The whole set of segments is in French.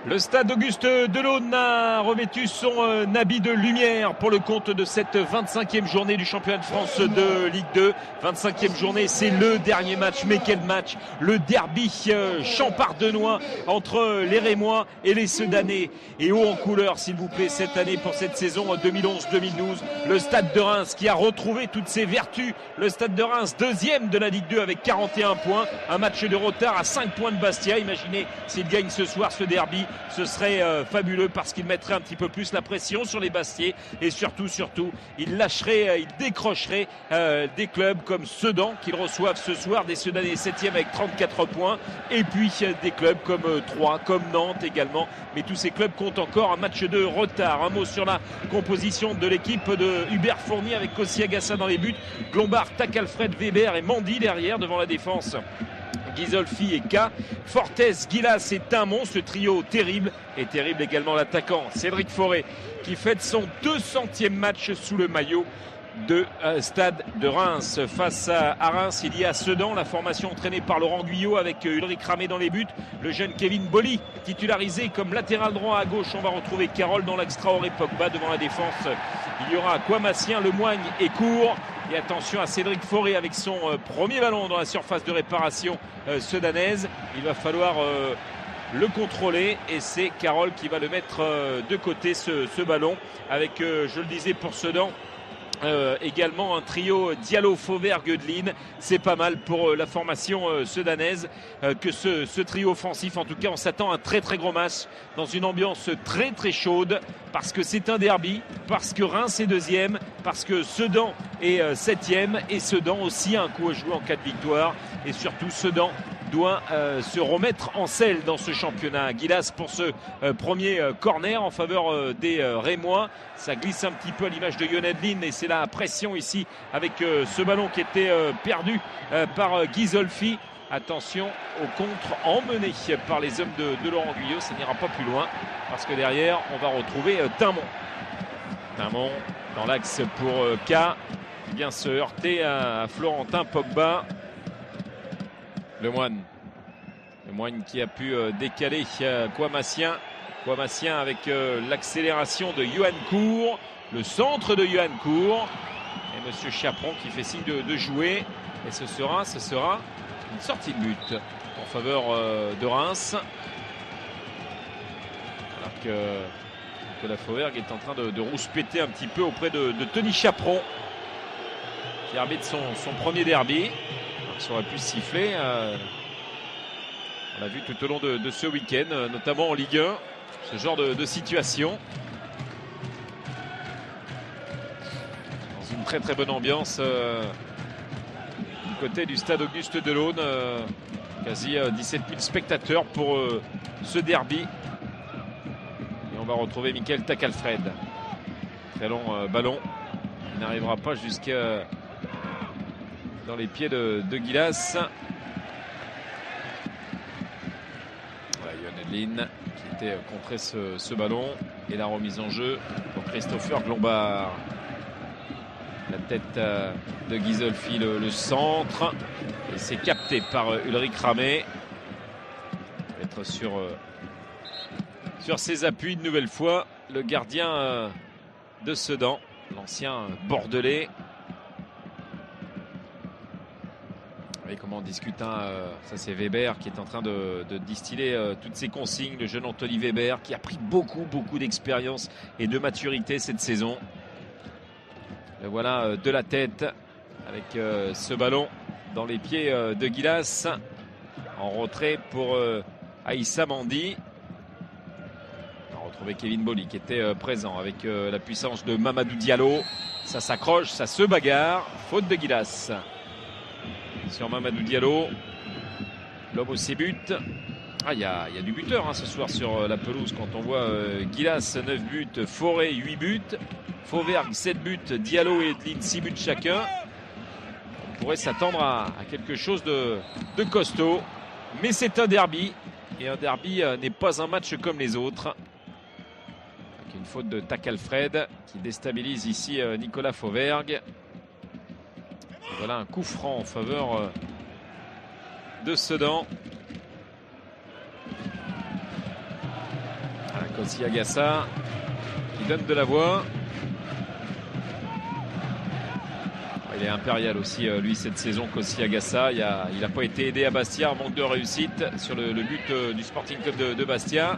Le stade Auguste Delaune a revêtu son habit de lumière pour le compte de cette 25e journée du championnat de France de Ligue 2. 25e journée, c'est le dernier match. Mais quel match! Le derby champardenois entre les Rémois et les Sedanais. Et haut en couleur, s'il vous plaît, cette année pour cette saison 2011-2012. Le stade de Reims qui a retrouvé toutes ses vertus. Le stade de Reims, deuxième de la Ligue 2 avec 41 points. Un match de retard à 5 points de Bastia. Imaginez s'il gagne ce soir ce derby. Ce serait fabuleux parce qu'il mettrait un petit peu plus la pression sur les Bastiais et surtout, il lâcherait, il décrocherait des clubs comme Sedan qu'ils reçoivent ce soir, des Sedanais 7e avec 34 points et puis des clubs comme Troyes, comme Nantes également. Mais tous ces clubs comptent encore un match de retard. Un mot sur la composition de l'équipe de Hubert Fournier avec Kossi Agassa dans les buts, Glombard, Tac-Alfred, Weber et Mandy derrière devant la défense. Ghisolfi et K, Fortes, Gilas et Timon, ce trio terrible, et terrible également l'attaquant Cédric Forêt qui fête son 200e match sous le maillot de Stade de Reims. Face à Reims, il y a Sedan, la formation entraînée par Laurent Guyot avec Ulrich Ramé dans les buts, le jeune Kevin Bolly titularisé comme latéral droit à gauche. On va retrouver Carole dans l'extra-Auré Pogba devant la défense. Il y aura Quamassien, Lemoigne et Cour. Et attention à Cédric Forêt avec son premier ballon dans la surface de réparation sedanaise. Il va falloir le contrôler et c'est Carole qui va le mettre de côté ce ballon avec, je le disais pour Sedan, également un trio Diallo, Fauvert, Gödeline. C'est pas mal pour la formation sedanaise que ce trio offensif. En tout cas, on s'attend à un très très gros match dans une ambiance très très chaude parce que c'est un derby, parce que Reims est deuxième, parce que Sedan est septième et Sedan aussi a un coup à jouer en cas de victoire et surtout Sedan doit se remettre en selle dans ce championnat. Gilas pour ce premier corner en faveur des Rémois. Ça glisse un petit peu à l'image de Yonedline et c'est la pression ici avec ce ballon qui était perdu par Ghisolfi. Attention au contre emmené par les hommes de Laurent Guyot. Ça n'ira pas plus loin parce que derrière on va retrouver Timon. Timon dans l'axe pour K qui vient se heurter à Florentin Pogba. Lemoigne qui a pu décaler Quamassien avec l'accélération de Yohan Cour, le centre de Yohan Cour et Monsieur Chaperon qui fait signe de jouer et ce sera une sortie de but en faveur de Reims alors que Nicolas Fauvergue est en train de rouspéter un petit peu auprès de Tony Chaperon qui arbitre son premier derby. Ça aurait pu siffler. On l'a vu tout au long de ce week-end, notamment en Ligue 1, ce genre de situation. Dans une très très bonne ambiance du côté du stade Auguste Delaune. Quasi 17 000 spectateurs pour ce derby. Et on va retrouver Michael Tac-Alfred. Très long ballon. Il n'arrivera pas jusqu'à dans les pieds de Gilas. Yonedline qui était contré ce ballon et la remise en jeu pour Christopher Glombard. La tête de Ghisolfi, le centre et c'est capté par Ulrich Ramé. Être sur ses appuis une nouvelle fois le gardien de Sedan, l'ancien bordelais. Et comment on discute, ça c'est Weber qui est en train de distiller toutes ses consignes, le jeune Anthony Weber qui a pris beaucoup d'expérience et de maturité cette saison. Le voilà de la tête avec ce ballon dans les pieds de Gilas en retrait pour Aïssa Mandy. On va retrouver Kevin Bolly qui était présent avec la puissance de Mamadou Diallo. Ça s'accroche, ça se bagarre, faute de Gilas. Sur Mamadou Diallo, l'homme aussi but. Il y a du buteur ce soir sur la pelouse quand on voit Gilas 9 buts, Forêt 8 buts, Fauvergue 7 buts, Diallo et Edline 6 buts chacun. On pourrait s'attendre à quelque chose de costaud, mais c'est un derby et un derby n'est pas un match comme les autres. Avec une faute de Tac-Alfred qui déstabilise ici Nicolas Fauvergue. Voilà un coup franc en faveur de Sedan. Kossi Agassa qui donne de la voix. Il est impérial aussi, lui, cette saison, Kossi Agassa. Il n'a pas été aidé à Bastia, en manque de réussite sur le but du Sporting Club de Bastia.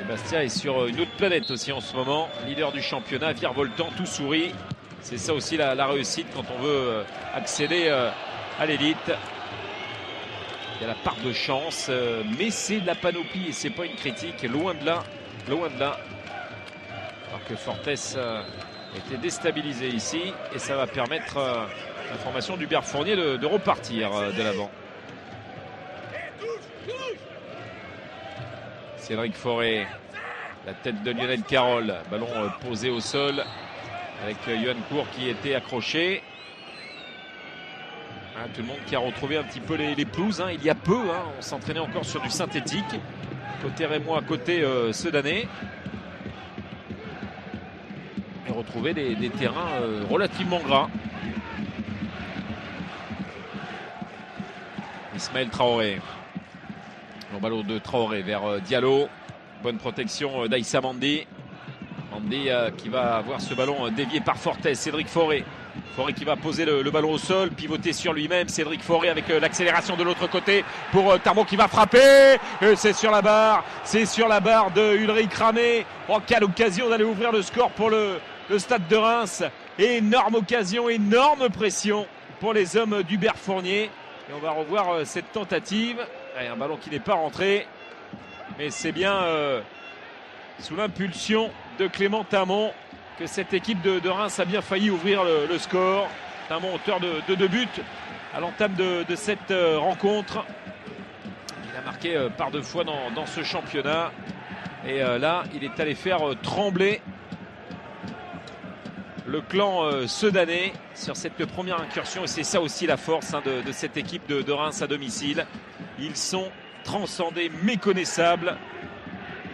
Et Bastia est sur une autre planète aussi en ce moment. Leader du championnat, virevoltant, tout sourit. C'est ça aussi la réussite quand on veut accéder à l'élite. Il y a la part de chance, mais c'est de la panoplie et c'est pas une critique. Loin de là, loin de là. Alors que Fortes a été déstabilisé ici et ça va permettre la formation du Berfournier de repartir de l'avant. Cédric Forêt, la tête de Lionel Carroll, ballon posé au sol avec Yohan Cour qui était accroché. Tout le monde qui a retrouvé un petit peu les pelouses, il y a peu, on s'entraînait encore sur du synthétique. Côté Rémois, côté Sedanais. Et retrouver des terrains relativement gras. Ismaël Traoré. Le ballon de Traoré vers Diallo. Bonne protection d'Aïssa Mandi. Mandi qui va avoir ce ballon dévié par Fortes. Cédric Forêt. Forêt qui va poser le ballon au sol, pivoter sur lui-même. Cédric Forêt avec l'accélération de l'autre côté pour Tarmo qui va frapper. C'est sur la barre. C'est sur la barre de Ulrich Ramé. Oh, quelle occasion d'aller ouvrir le score pour le Stade de Reims. Énorme occasion, énorme pression pour les hommes du Berfournier. Et on va revoir cette tentative. Un ballon qui n'est pas rentré. Mais c'est bien sous l'impulsion de Clément Tamon que cette équipe de Reims a bien failli ouvrir le score. Tamon, auteur de 2 buts à l'entame de cette rencontre. Il a marqué par 2 fois dans ce championnat. Et là, il est allé faire trembler le clan sedanais sur cette première incursion. Et c'est ça aussi la force de cette équipe de Reims à domicile. Ils sont transcendés, méconnaissables,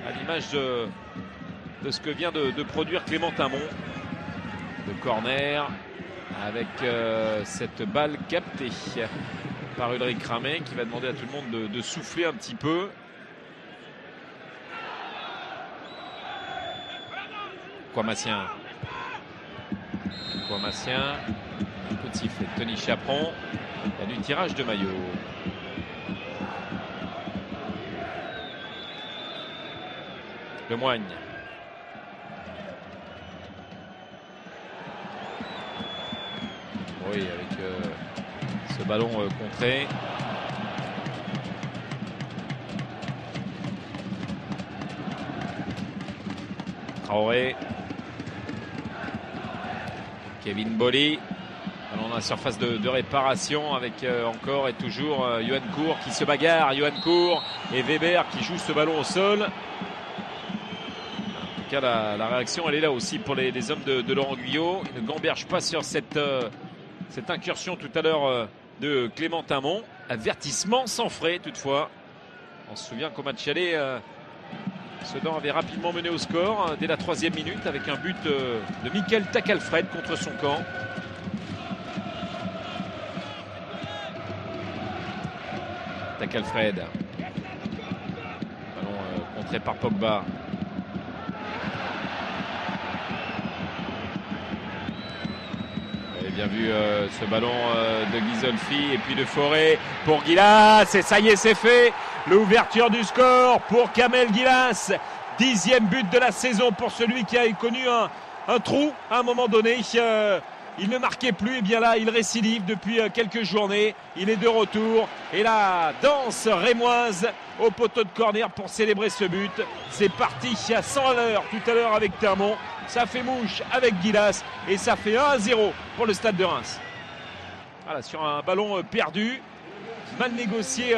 à l'image de ce que vient de produire Clément Tamon. De corner avec cette balle captée par Ulrich Ramé qui va demander à tout le monde de souffler un petit peu. Kouamassien, un coup de sifflet de Tony Chaperon. Il y a du tirage de maillot. Lemoigne. Oui, avec ce ballon contré. Traoré. Kevin Bolly. Ballon dans la surface de réparation avec encore et toujours Yohan Cour qui se bagarre. Yohan Cour et Weber qui jouent ce ballon au sol. En tout cas, la réaction, elle est là aussi pour les hommes de Laurent Guyot. Ils ne gambergent pas sur cette incursion tout à l'heure de Clément Tamon. Avertissement sans frais toutefois. On se souvient qu'au match aller, Sedan avait rapidement mené au score dès la 3e minute avec un but de Michael Takalfred contre son camp. Takalfred. Ballon contré par Pogba. Bien vu ce ballon de Ghisolfi et puis de Forêt pour Guilas, et ça y est, c'est fait. L'ouverture du score pour Kamel Guilas. 10e but de la saison pour celui qui a connu un trou à un moment donné. Il ne marquait plus, et bien là il récidive depuis quelques journées. Il est de retour et la danse rémoise au poteau de corner pour célébrer ce but. C'est parti à 100 à l'heure tout à l'heure avec Termont. Ça fait mouche avec Guilas et ça fait 1-0 pour le Stade de Reims. Voilà, sur un ballon perdu, mal négocié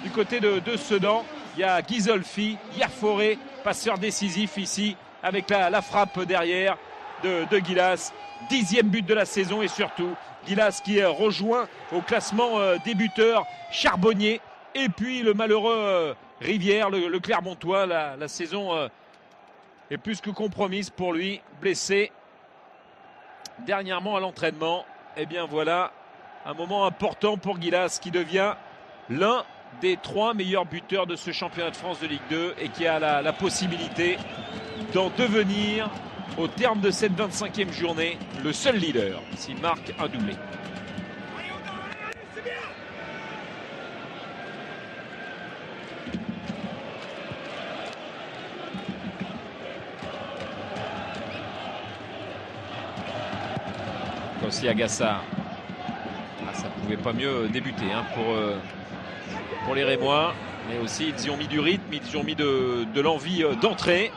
du côté de Sedan. Il y a Ghisolfi, il y a Forêt, passeur décisif ici avec la frappe derrière de Guilas. 10e but de la saison et surtout Guilas qui rejoint au classement des buteurs Charbonnier et puis le malheureux Rivière, le Clermontois. La saison est plus que compromise pour lui, blessé dernièrement à l'entraînement. Et bien voilà un moment important pour Guilas qui devient l'un des 3 meilleurs buteurs de ce championnat de France de Ligue 2 et qui a la possibilité d'en devenir, au terme de cette 25e journée, le seul leader s'il marque un doublé. Aussi Agassa. Ça pouvait pas mieux débuter pour les Rémois, mais aussi ils y ont mis du rythme, ils y ont mis de l'envie d'entrer.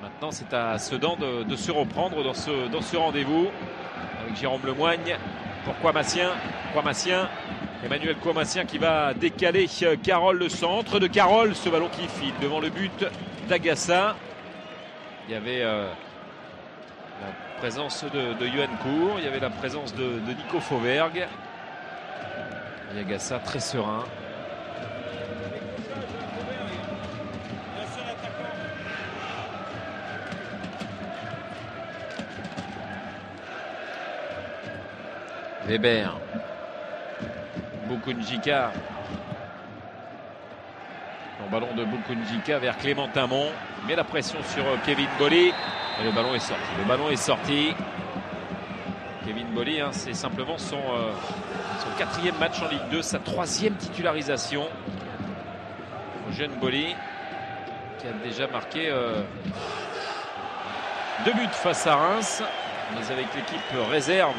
Maintenant c'est à Sedan de se reprendre dans ce rendez-vous avec Jérôme Lemoigne pour Kouamassien. Emmanuel Kouamassien qui va décaler Carole, le centre de Carole, ce ballon qui file devant le but d'Agassa. Il y avait la présence de Yoann Cour, il y avait la présence de Nico Fauvergue. Et Agassa très serein. Weber. Boukounjika. Le ballon de Boukounjika vers Clément Tamon. Il met la pression sur Kevin Bolly. Et le ballon est sorti. Kevin Bolly, c'est simplement son 4e match en Ligue 2, sa 3e titularisation. Au jeune Bolly, qui a déjà marqué 2 buts face à Reims, mais avec l'équipe réserve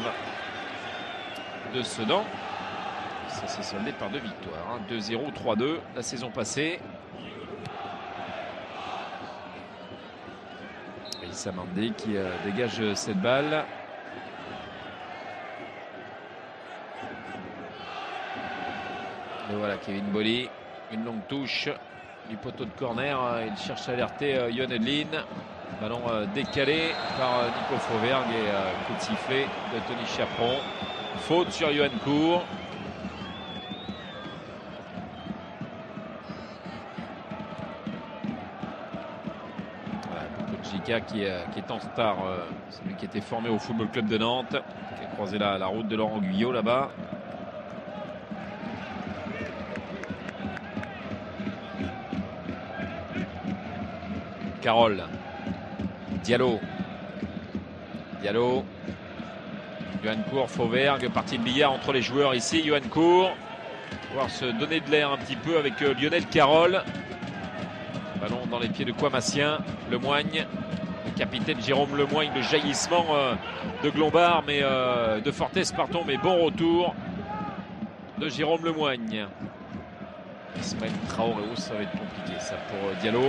de Sedan. Ça s'est soldé par 2 victoires, 2-0, 3-2 la saison passée. Issa Mandé qui dégage cette balle. Et voilà Kevin Bolly, une longue touche du poteau de corner. Il cherche à alerter Yoann Edlin. Ballon décalé par Nico Fauvergue et coup de sifflet de Tony Chaperon. Faute sur Yoann Cour. Qui est en star, celui qui était formé au Football Club de Nantes, qui a croisé la route de Laurent Guyot là-bas. Carole. Diallo. Yoann Cour, Fauvergue, partie de billard entre les joueurs ici. Yoann Cour, pouvoir se donner de l'air un petit peu avec Lionel Carole. Ballon dans les pieds de Kouamassien. Lemoigne. Le capitaine Jérôme Lemoigne, le jaillissement de Glombard, mais de Fortes, pardon, mais bon retour de Jérôme Lemoigne. Ismaël Traoré, ça va être compliqué ça pour Diallo.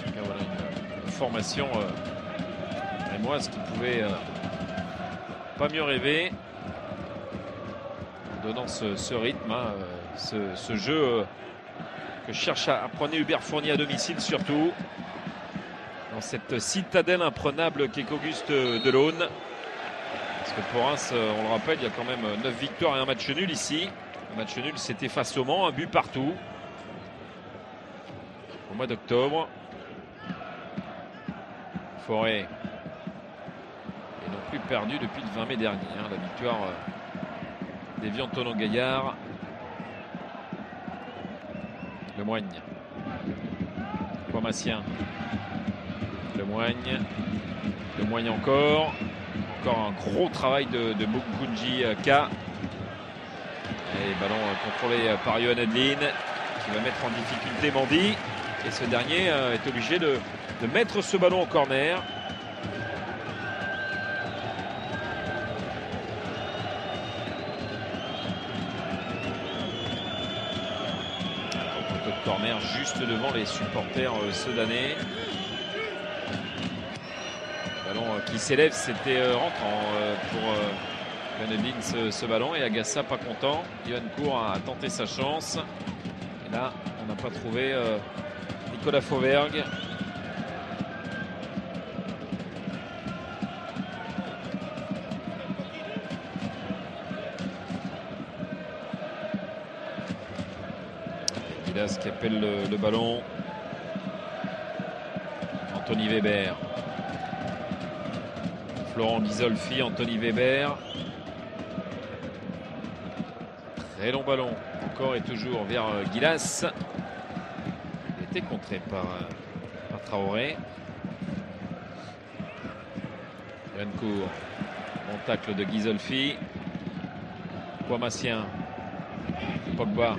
Et voilà une formation rémoise qui pouvait pas mieux rêver en donnant ce rythme. Ce jeu que cherche à prendre Hubert Fournier à domicile, surtout dans cette citadelle imprenable qu'est qu'Auguste Delaune. Parce que pour Reims, on le rappelle, il y a quand même 9 victoires et un match nul ici. Le match nul, c'était face au Mans, un but partout au mois d'octobre. Forêt est non plus perdu depuis le 20 mai dernier. La victoire d'Evian Tonon-Gaillard. Lemoigne. Kouamassien. Lemoigne encore. Encore un gros travail de Boukounjika. Et ballon contrôlé par Yoann Edlin qui va mettre en difficulté Mandy. Et ce dernier est obligé de mettre ce ballon en corner. Corner juste devant les supporters sedanais. Ballon qui s'élève, c'était rentrant pour Yoann Edlin ce ballon. Et Agassa pas content. Yoann Cour a tenté sa chance. Et là, on n'a pas trouvé Nicolas Fauvergue. Qui appelle le ballon. Anthony Weber. Florent Ghisolfi, Anthony Weber. Très long ballon, encore et toujours vers Gilas. Il était contré par Traoré. Rencourt. Bon tacle de Ghisolfi. Kouamassien. Pogba.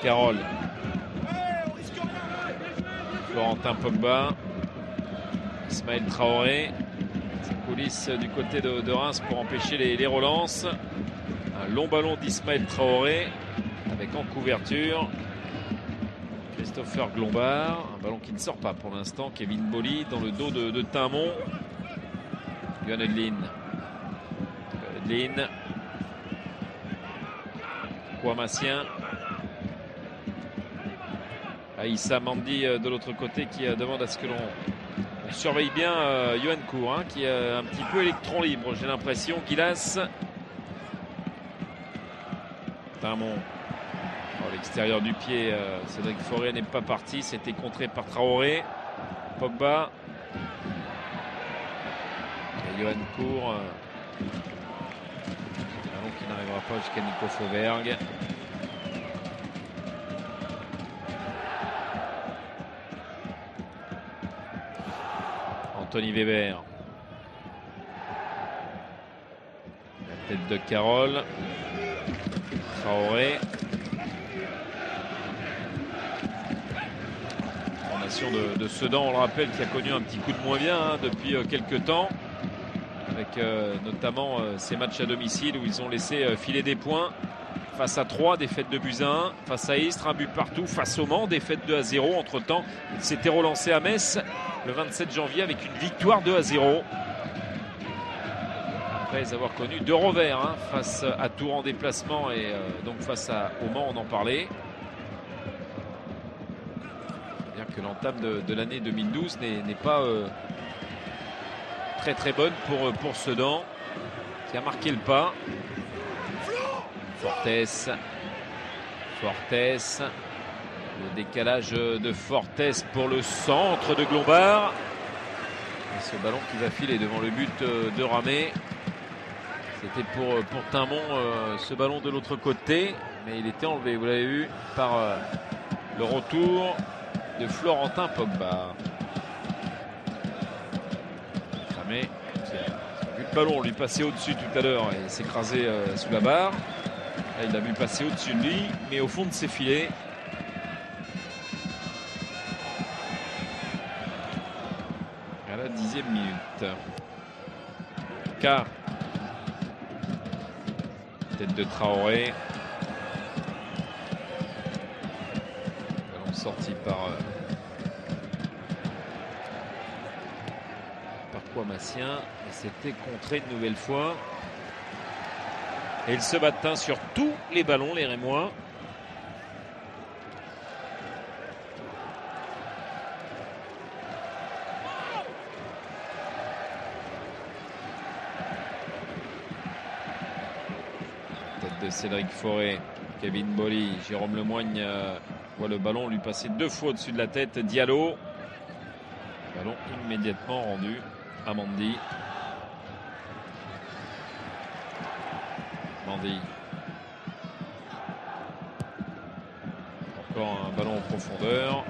Carole. Florentin Pogba. Ismaël Traoré. Coulisses du côté de Reims pour empêcher les relances. Un long ballon d'Ismaël Traoré avec en couverture Christopher Glombard. Un ballon qui ne sort pas pour l'instant. Kevin Bolly dans le dos de Timon. Yohan Edlin. Kouamassien. Aïssa Mandi de l'autre côté qui demande à ce que l'on surveille bien Yohan Cour, hein, qui est un petit peu électron libre, j'ai l'impression. Gilas. Timon. À l'extérieur du pied, Cédric Forêt n'est pas parti. C'était contré par Traoré. Pogba. Et Yohan Cour. Ballon qui n'arrivera pas jusqu'à Nico Fauvergue. Anthony Weber. La tête de Carole. Traoré. Formation de Sedan, on le rappelle, qui a connu un petit coup de moins bien depuis quelques temps. Avec notamment ces matchs à domicile où ils ont laissé filer des points. Face à 3, défaite de buts à 1. Face à Istres, un but partout. Face au Mans, défaite 2-0. Entre-temps, il s'était relancé à Metz le 27 janvier avec une victoire 2-0. Après avoir connu 2 revers face à Tours en déplacement et donc face au Mans, on en parlait. C'est-à-dire que l'entame de l'année 2012 n'est pas très très bonne pour Sedan, qui a marqué le pas. Fortes. Le décalage de Fortes pour le centre de Glombard. Et ce ballon qui va filer devant le but de Ramé. C'était pour Timon ce ballon de l'autre côté. Mais il était enlevé, vous l'avez vu, par le retour de Florentin Pogba. Ramé, vu le ballon lui passer au-dessus tout à l'heure et s'écraser sous la barre. Là, il l'a vu passer au-dessus de lui, mais au fond de ses filets. À la 10e minute. K. Tête de Traoré. Ballon sorti par Kouamassien. Et c'était contré une nouvelle fois. Et ils se battent sur tous les ballons, les Rémois. Tête de Cédric Forêt, Kevin Bolly, Jérôme Lemoigne voit le ballon lui passer 2 fois au-dessus de la tête. Diallo. Ballon immédiatement rendu à Mandi. Encore un ballon en profondeur,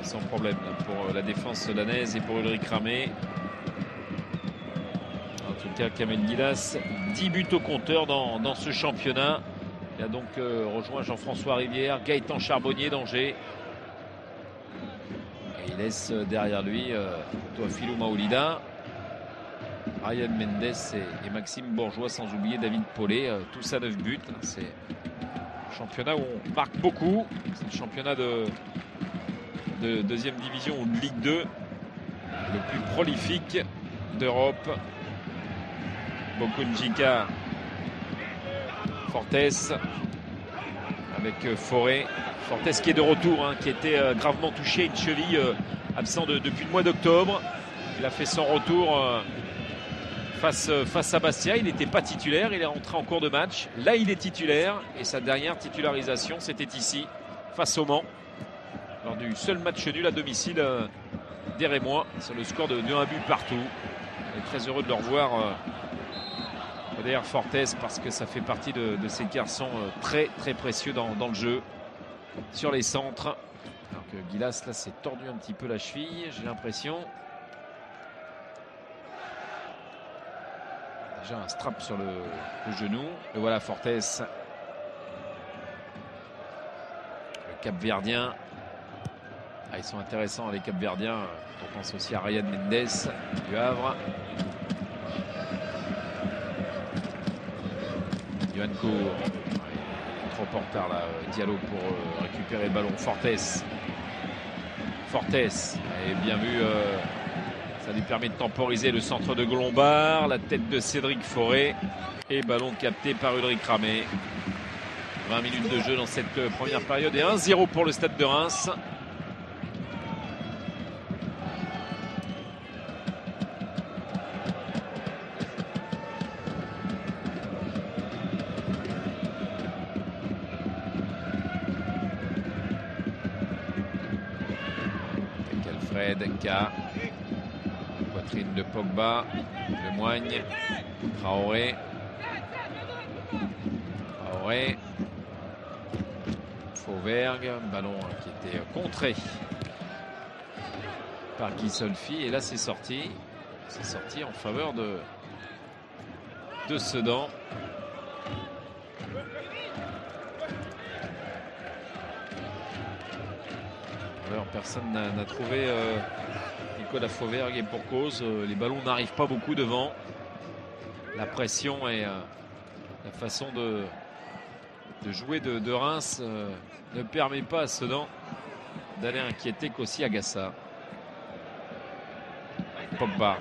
sans problème pour la défense danaise et pour Ulrich Ramé. En tout cas, Kamel Gilas, 10 buts au compteur dans ce championnat. Il a donc rejoint Jean-François Rivière, Gaëtan Charbonnier d'Angers. Et il laisse derrière lui Toafilou Maoulida, Ryan Mendes et Maxime Bourgeois, sans oublier David Paulet, tous à 9 buts. C'est un championnat où on marque beaucoup. C'est le championnat de deuxième division ou de Ligue 2 le plus prolifique d'Europe. Bokunjika, Fortes avec Forêt. Fortes qui est de retour, qui était gravement touché, une cheville absent depuis le mois d'octobre. Il a fait son retour face à Bastia. Il n'était pas titulaire, il est rentré en cours de match. Là, il est titulaire et sa dernière titularisation, c'était ici, face au Mans, lors du seul match nul à domicile des Rémois, sur le score de 1 but partout. On est très heureux de le revoir derrière Fortes, parce que ça fait partie de ces garçons très précieux dans le jeu. Sur les centres. Alors que Gilas là s'est tordu un petit peu la cheville, j'ai l'impression. Déjà un strap sur le genou. Et voilà Fortes. Le Cap-Verdien. Ah, ils sont intéressants les Cap-Verdiens. On pense aussi à Ryan Mendes du Havre. Johan Cour. Trop en retard là, Diallo pour récupérer le ballon. Fortes. Et bien vu, ça lui permet de temporiser le centre de Golombard, la tête de Cédric Forêt et ballon capté par Ulrich Ramé. 20 minutes de jeu dans cette première période et 1-0 pour le Stade de Reims. K. Poitrine de Pogba. Lemoigne. Traoré. Fauvergue. Ballon qui était contré par Guy Solfi. Et là c'est sorti. C'est sorti en faveur de Sedan. Alors, personne n'a trouvé Nicolas Fauvergue et pour cause. Les ballons n'arrivent pas beaucoup devant. La pression et la façon de jouer de Reims ne permet pas à Sedan d'aller inquiéter Kossi Agassa. Pogba.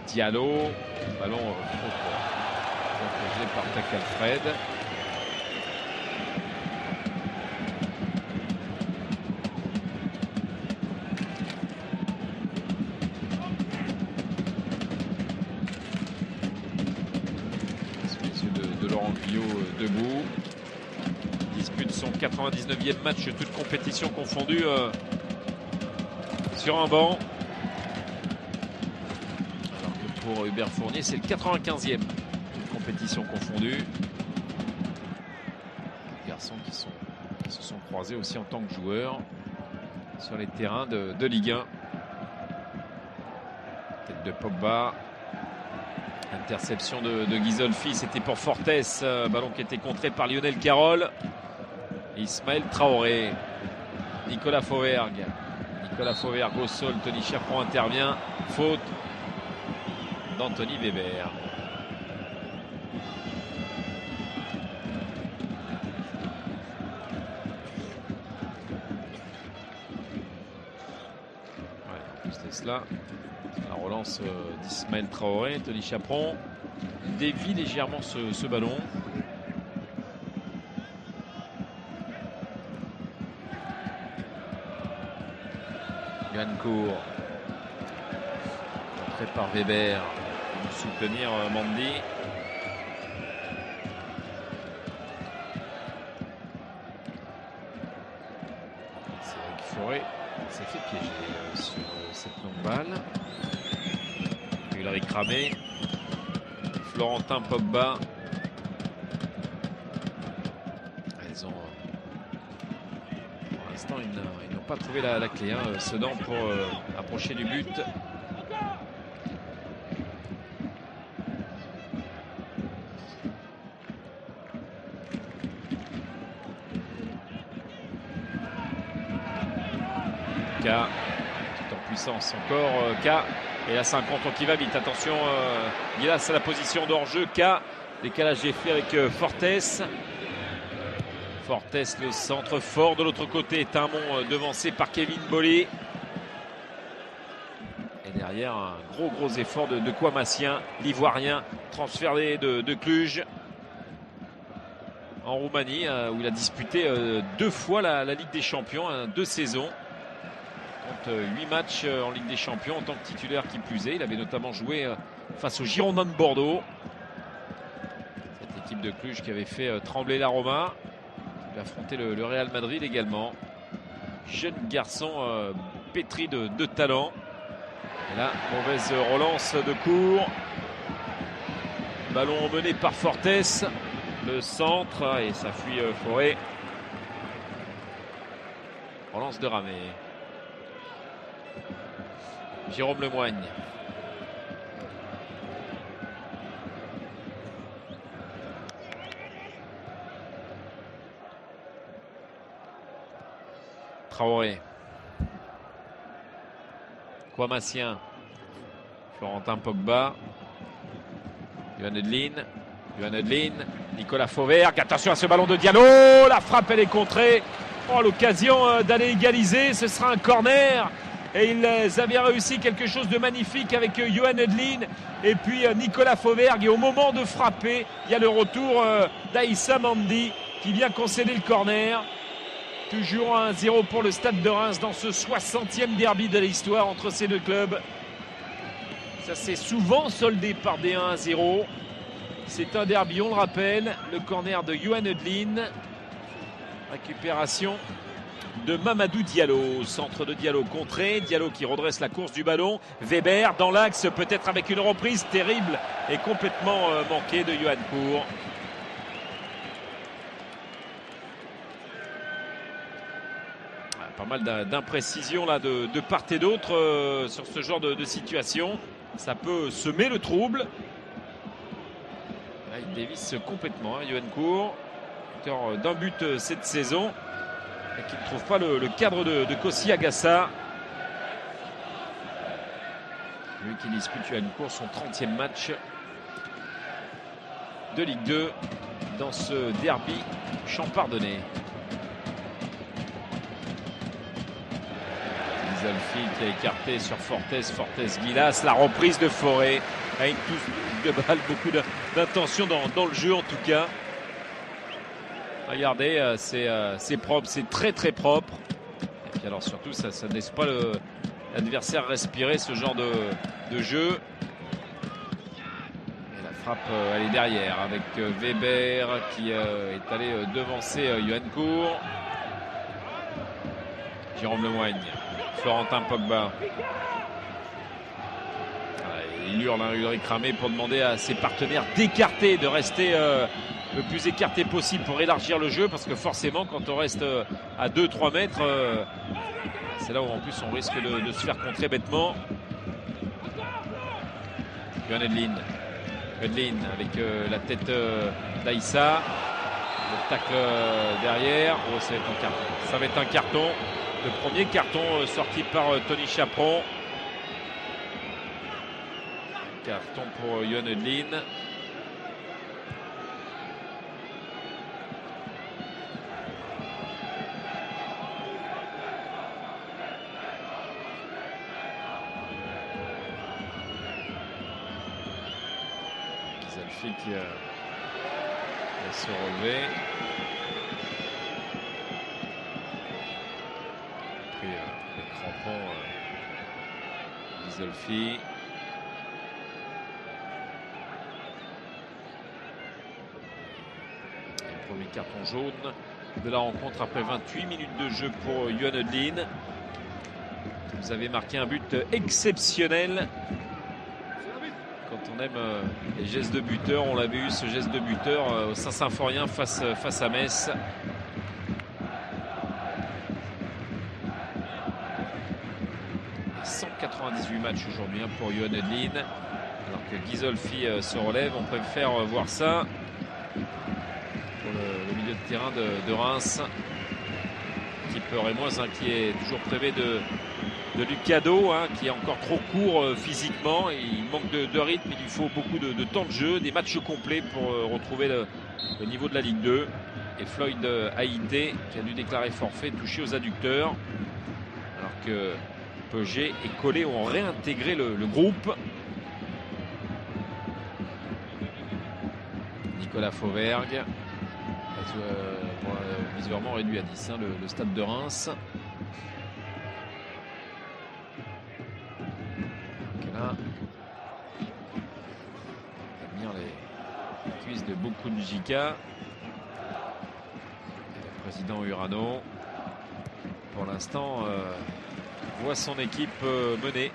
Diallo. Ballon protégé par Tak Alfred. Debout, dispute son 99e match, toute compétition confondue, sur un banc. Alors que pour Hubert Fournier, c'est le 95e, toute compétition confondue. Les garçons qui se sont croisés aussi en tant que joueurs sur les terrains de Ligue 1. Tête de Pogba. Interception de Guy Solfi, c'était pour Fortes. Ballon qui était contré par Lionel Carroll. Ismaël Traoré. Nicolas Fauvergue au sol. Tony Chaperon intervient. Faute d'Anthony Weber. En plus de cela, la relance d'Ismaël Traoré. Tony Chaperon dévie légèrement ce ballon. Johan Cour. Entré par Weber. Pour soutenir Mandy. Cédric Forêt s'est fait piéger sur cette longue balle. Ulrich Ramé. Florentin Pogba. Pour l'instant, ils n'ont pas trouvé la clé. Sedan pour approcher du but. K. Tout en puissance encore. K. Et là, c'est un contre qui va vite. Attention, Gilas à la position d'hors-jeu. K. Décalage est fait avec Fortes. Le centre fort de l'autre côté. Timon devancé par Kevin Bollé. Et derrière, un gros effort de Kouamassien, l'Ivoirien, transféré de Cluj en Roumanie, où il a disputé 2 fois la Ligue des Champions, 2 saisons. 8 matchs en Ligue des Champions en tant que titulaire qui plus est. Il avait notamment joué face aux Girondins de Bordeaux. Cette équipe de Cluj qui avait fait trembler la Roma. Il a affronté le Real Madrid également. Jeune garçon pétri de talent. Et là, mauvaise relance de court. Ballon mené par Fortes. Le centre et ça fuit Forêt. Relance de Ramé. Jérôme Lemoigne. Traoré. Kouamassien. Florentin Pogba. Yohan Edlin. Nicolas Fauvergue. Attention à ce ballon de Diallo. La frappe, elle est contrée. Oh, l'occasion d'aller égaliser. Ce sera un corner. Et ils avaient réussi quelque chose de magnifique avec Yohan Edlin et puis Nicolas Fauvergue. Et au moment de frapper, il y a le retour d'Aïssa Mandi qui vient concéder le corner. Toujours 1-0 pour le Stade de Reims dans ce 60e derby de l'histoire entre ces deux clubs. Ça s'est souvent soldé par des 1-0. C'est un derby, on le rappelle. Le corner de Yohan Edlin. Récupération de Mamadou Diallo. Centre de Diallo contré. Diallo qui redresse la course du ballon. Weber dans l'axe, peut-être avec une reprise terrible et complètement manquée de Yohan Cour. Pas mal d'imprécisions là de part et d'autre sur ce genre de situation. Ça peut semer le trouble. Là, il dévisse complètement, Yohan Cour, auteur d'un but cette saison, et qui ne trouve pas le cadre de Kossi Agassa. Lui qui dispute Yohan Cour son 30e match de Ligue 2 dans ce derby champardonnais. Gisolfi qui a écarté sur Fortes Guilas, la reprise de Forêt avec une touche de balle, beaucoup d'intention dans le jeu en tout cas. Regardez, c'est propre, c'est très très propre. Et puis alors surtout ça ne laisse pas l'adversaire respirer ce genre de jeu. Et la frappe elle est derrière avec Weber qui est allé devancer Yohan Cour. Jérôme Lemoigne. Florentin Pogba. Il hurle, Ulrich Ramé, pour demander à ses partenaires d'écarter, de rester le plus écarté possible pour élargir le jeu, parce que forcément quand on reste à 2-3 mètres, c'est là où en plus on risque de se faire contrer bêtement. Yohan Edlin avec la tête d'Aïssa. Le tacle derrière. Oh, ça va être un carton. Le premier carton sorti par Tony Chaperon. Carton pour Yohan Edlin. Gisolfi qui va se relever. Les crampons Gisolfi. Le premier carton jaune de la rencontre après 28 minutes de jeu pour Yohan Edlin. Vous avez marqué un but exceptionnel. Quand on aime les gestes de buteur, on l'a vu, ce geste de buteur au Saint-Symphorien face à Metz. Match aujourd'hui pour Yohan Edlin, alors que Gisolfi se relève. On préfère voir ça pour le milieu de terrain de Reims, qui pleurait moins, qui est toujours privé de Lucado, qui est encore trop court physiquement. Il manque de rythme, il lui faut beaucoup de temps de jeu, des matchs complets pour retrouver le niveau de la Ligue 2. Et Floyd Haïté qui a dû déclarer forfait, touché aux adducteurs, alors que Peugeot et Collet ont réintégré le groupe. Nicolas Fauvergue, visuellement réduit à 10, le Stade de Reims. Donc là, on va venir les cuisses de beaucoup de Jika. Le président Urano. Pour l'instant, voit son équipe mener.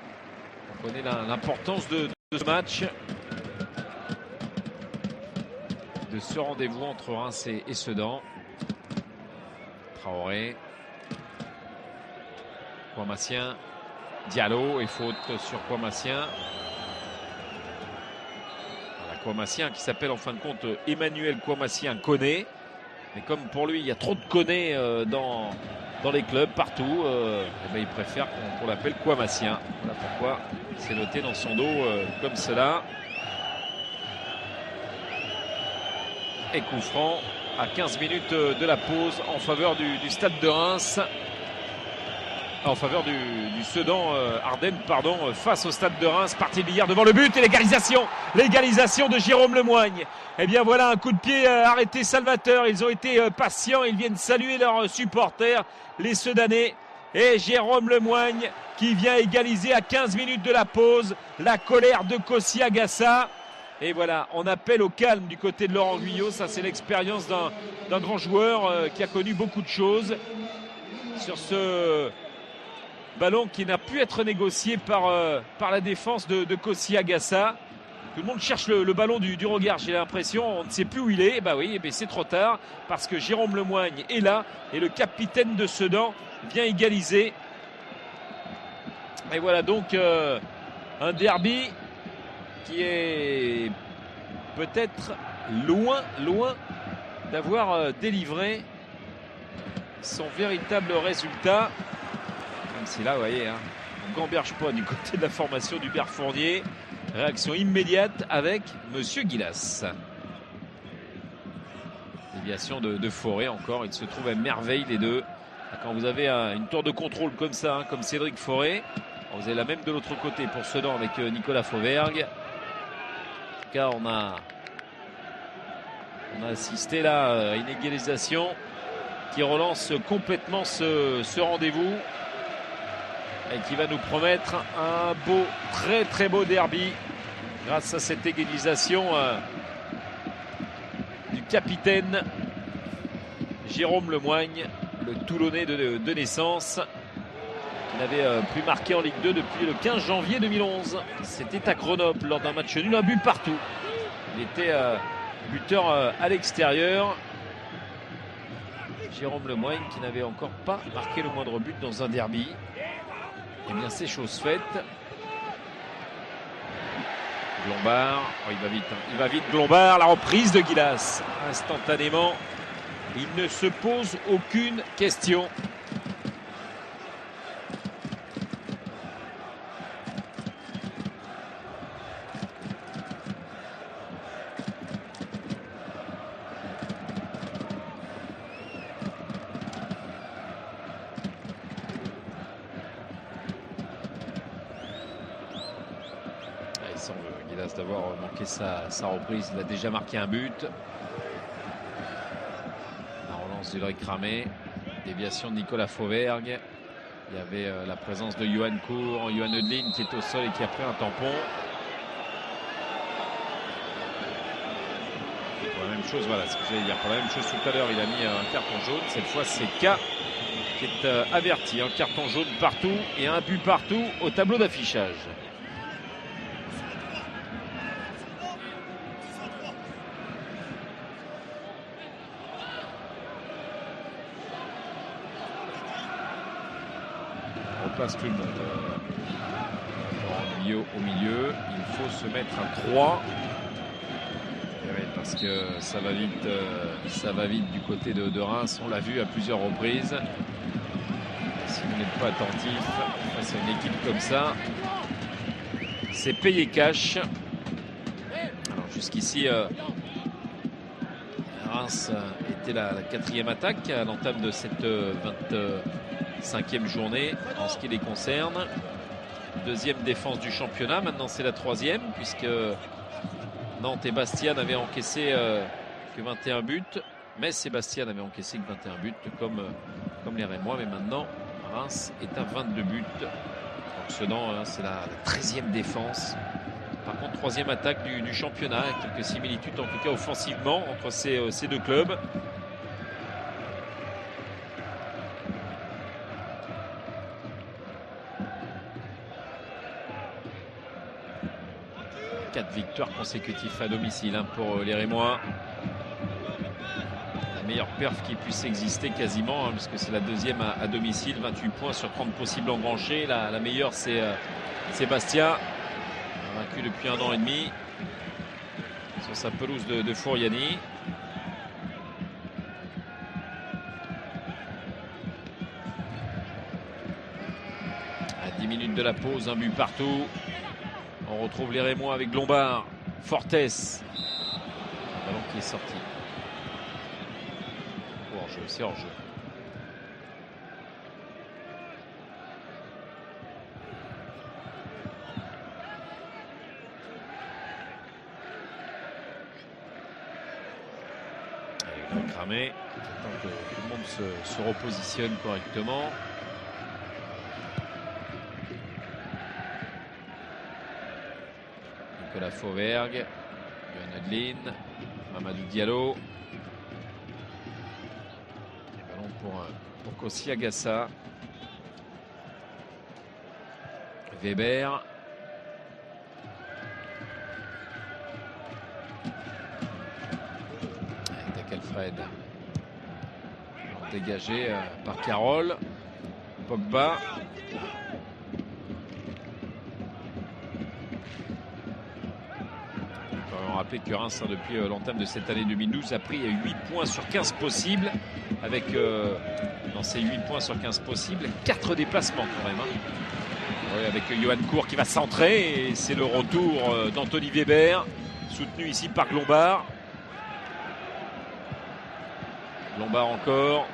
On connaît l'importance de ce match, de ce rendez-vous entre Reims et Sedan. Traoré, Kouamassien, Diallo et faute sur Kouamassien. Voilà, Kouamassien qui s'appelle en fin de compte Emmanuel Kouamassien Koné. Mais comme pour lui il y a trop de Koné dans les clubs partout, et ben il préfère qu'on l'appelle Kouamassien. Voilà pourquoi c'est noté dans son dos comme cela. Et coup franc à 15 minutes de la pause en faveur du Stade de Reims. En faveur du Sedan Ardennes, pardon, face au Stade de Reims. Partie de Billard devant le but et l'égalisation de Jérôme Lemoigne. Et bien voilà un coup de pied arrêté Salvateur. Ils ont été patients, ils viennent saluer leurs supporters, les Sedanais. Et Jérôme Lemoigne qui vient égaliser à 15 minutes de la pause. La colère de Kossi Agassa. Et voilà, on appelle au calme du côté de Laurent Guyot. Ça, c'est l'expérience d'un grand joueur qui a connu beaucoup de choses sur ce ballon qui n'a pu être négocié par la défense de Kossi Agassa. Tout le monde cherche le ballon du regard, j'ai l'impression. On ne sait plus où il est. Et bah oui, c'est trop tard parce que Jérôme Lemoigne est là et le capitaine de Sedan vient égaliser. Et voilà donc un derby qui est peut-être loin d'avoir délivré son véritable résultat. Même si là, vous voyez, hein, on ne gamberge pas du côté de la formation d'Hubert Fournier. Réaction immédiate avec Monsieur Guilas. Déviation de Forêt encore. Ils se trouvent à merveille les deux. Quand vous avez une tour de contrôle comme ça, hein, comme Cédric Forêt, vous avez la même de l'autre côté pour Sedan avec Nicolas Fauvergue. En tout cas, on a assisté là à une égalisation qui relance complètement ce rendez-vous et qui va nous promettre un beau, très beau derby grâce à cette égalisation du capitaine Jérôme Lemoigne, le Toulonnais de naissance, qui n'avait plus marqué en Ligue 2 depuis le 15 janvier 2011. C'était à Grenoble lors d'un match nul, un but partout. Il était buteur à l'extérieur. Jérôme Lemoigne qui n'avait encore pas marqué le moindre but dans un derby. Eh bien, c'est chose faite. Glombard, oh, il va vite, hein. Il va vite Glombard, la reprise de Guilas. Instantanément, il ne se pose aucune question. Guilas d'avoir manqué sa reprise. Il a déjà marqué un but. La relance d'Ulrich Ramé. Déviation de Nicolas Fauvergue. Il y avait la présence de Johan Cour, Johan Eudlin qui est au sol et qui a pris un tampon. Pour la même chose, voilà ce que j'allais dire. Pour la même chose tout à l'heure, il a mis un carton jaune. Cette fois, c'est K qui est averti. Un carton jaune partout et un but partout au tableau d'affichage. Place tout le monde. Au milieu, il faut se mettre à 3. Oui, parce que ça va vite du côté de Reims. On l'a vu à plusieurs reprises. Si vous n'êtes pas attentif face à une équipe comme ça, c'est payé cash. Alors jusqu'ici, Reims était la quatrième attaque à l'entame de cette 25e journée en ce qui les concerne. Deuxième défense du championnat. Maintenant c'est la troisième puisque Nantes et Bastia n'avaient encaissé que 21 buts. Metz et Bastia n'avaient encaissé que 21 buts comme les Rémois. Mais maintenant Reims est à 22 buts. Donc Sedan, c'est la 13e défense. Par contre, troisième attaque du championnat. Quelques similitudes en tout cas offensivement entre ces deux clubs. 4 victoires consécutives à domicile pour les Rémois. La meilleure perf qui puisse exister quasiment, puisque c'est la deuxième à domicile. 28 points sur 30 possibles engranchés. La meilleure, c'est Bastia, vaincu depuis 1 an et demi sur sa pelouse de Fouriani. À 10 minutes de la pause, un but partout. On retrouve les Rémois avec Lombard, Fortes. Le ballon qui est sorti. Hors-jeu, c'est hors-jeu. Il va cramer. J'attends que tout le monde se repositionne correctement. Nicolas Fauvergue, Yohan Edlin, Mamadou Diallo. Et ballon pour Kossi Agassa. Weber. Avec Alfred. Dégagé par Carole. Pogba. Rappeler que Reims, depuis l'entame de cette année 2012, a pris 8 points sur 15 possibles, avec dans ces 8 points sur 15 possibles 4 déplacements quand même. Ouais, avec Yohan Cour qui va centrer, et c'est le retour d'Anthony Weber, soutenu ici par Lombard. Lombard encore,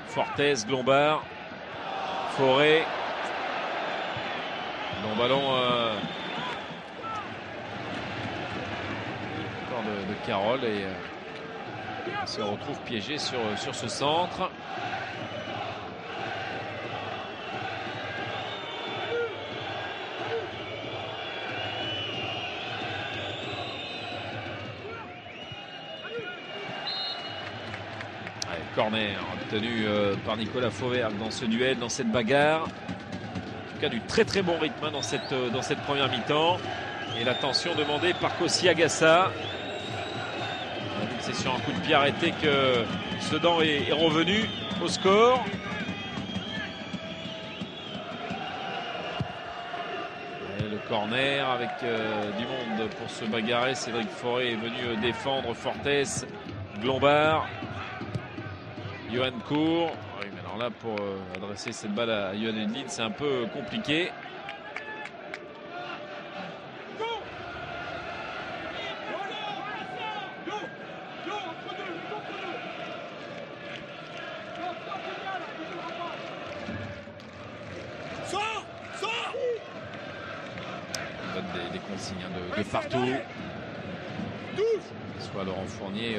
Fortes, Lombard, Forêt. Long ballon de Carole, et il se retrouve piégé sur ce centre. Allez, corner obtenu par Nicolas Fauvergue dans ce duel, dans cette bagarre. En tout cas, du très très bon rythme dans cette première mi-temps. Et l'attention demandée par Kossi Agassa. C'est sur un coup de pied arrêté que Sedan est revenu au score. Et le corner avec du monde pour se bagarrer. Cédric Forêt est venu défendre Fortes, Lombard, Yohan Cour. Oui, mais alors là, pour adresser cette balle à Yohan Edlin, c'est un peu compliqué. Des consignes de partout. Soit Laurent Fournier,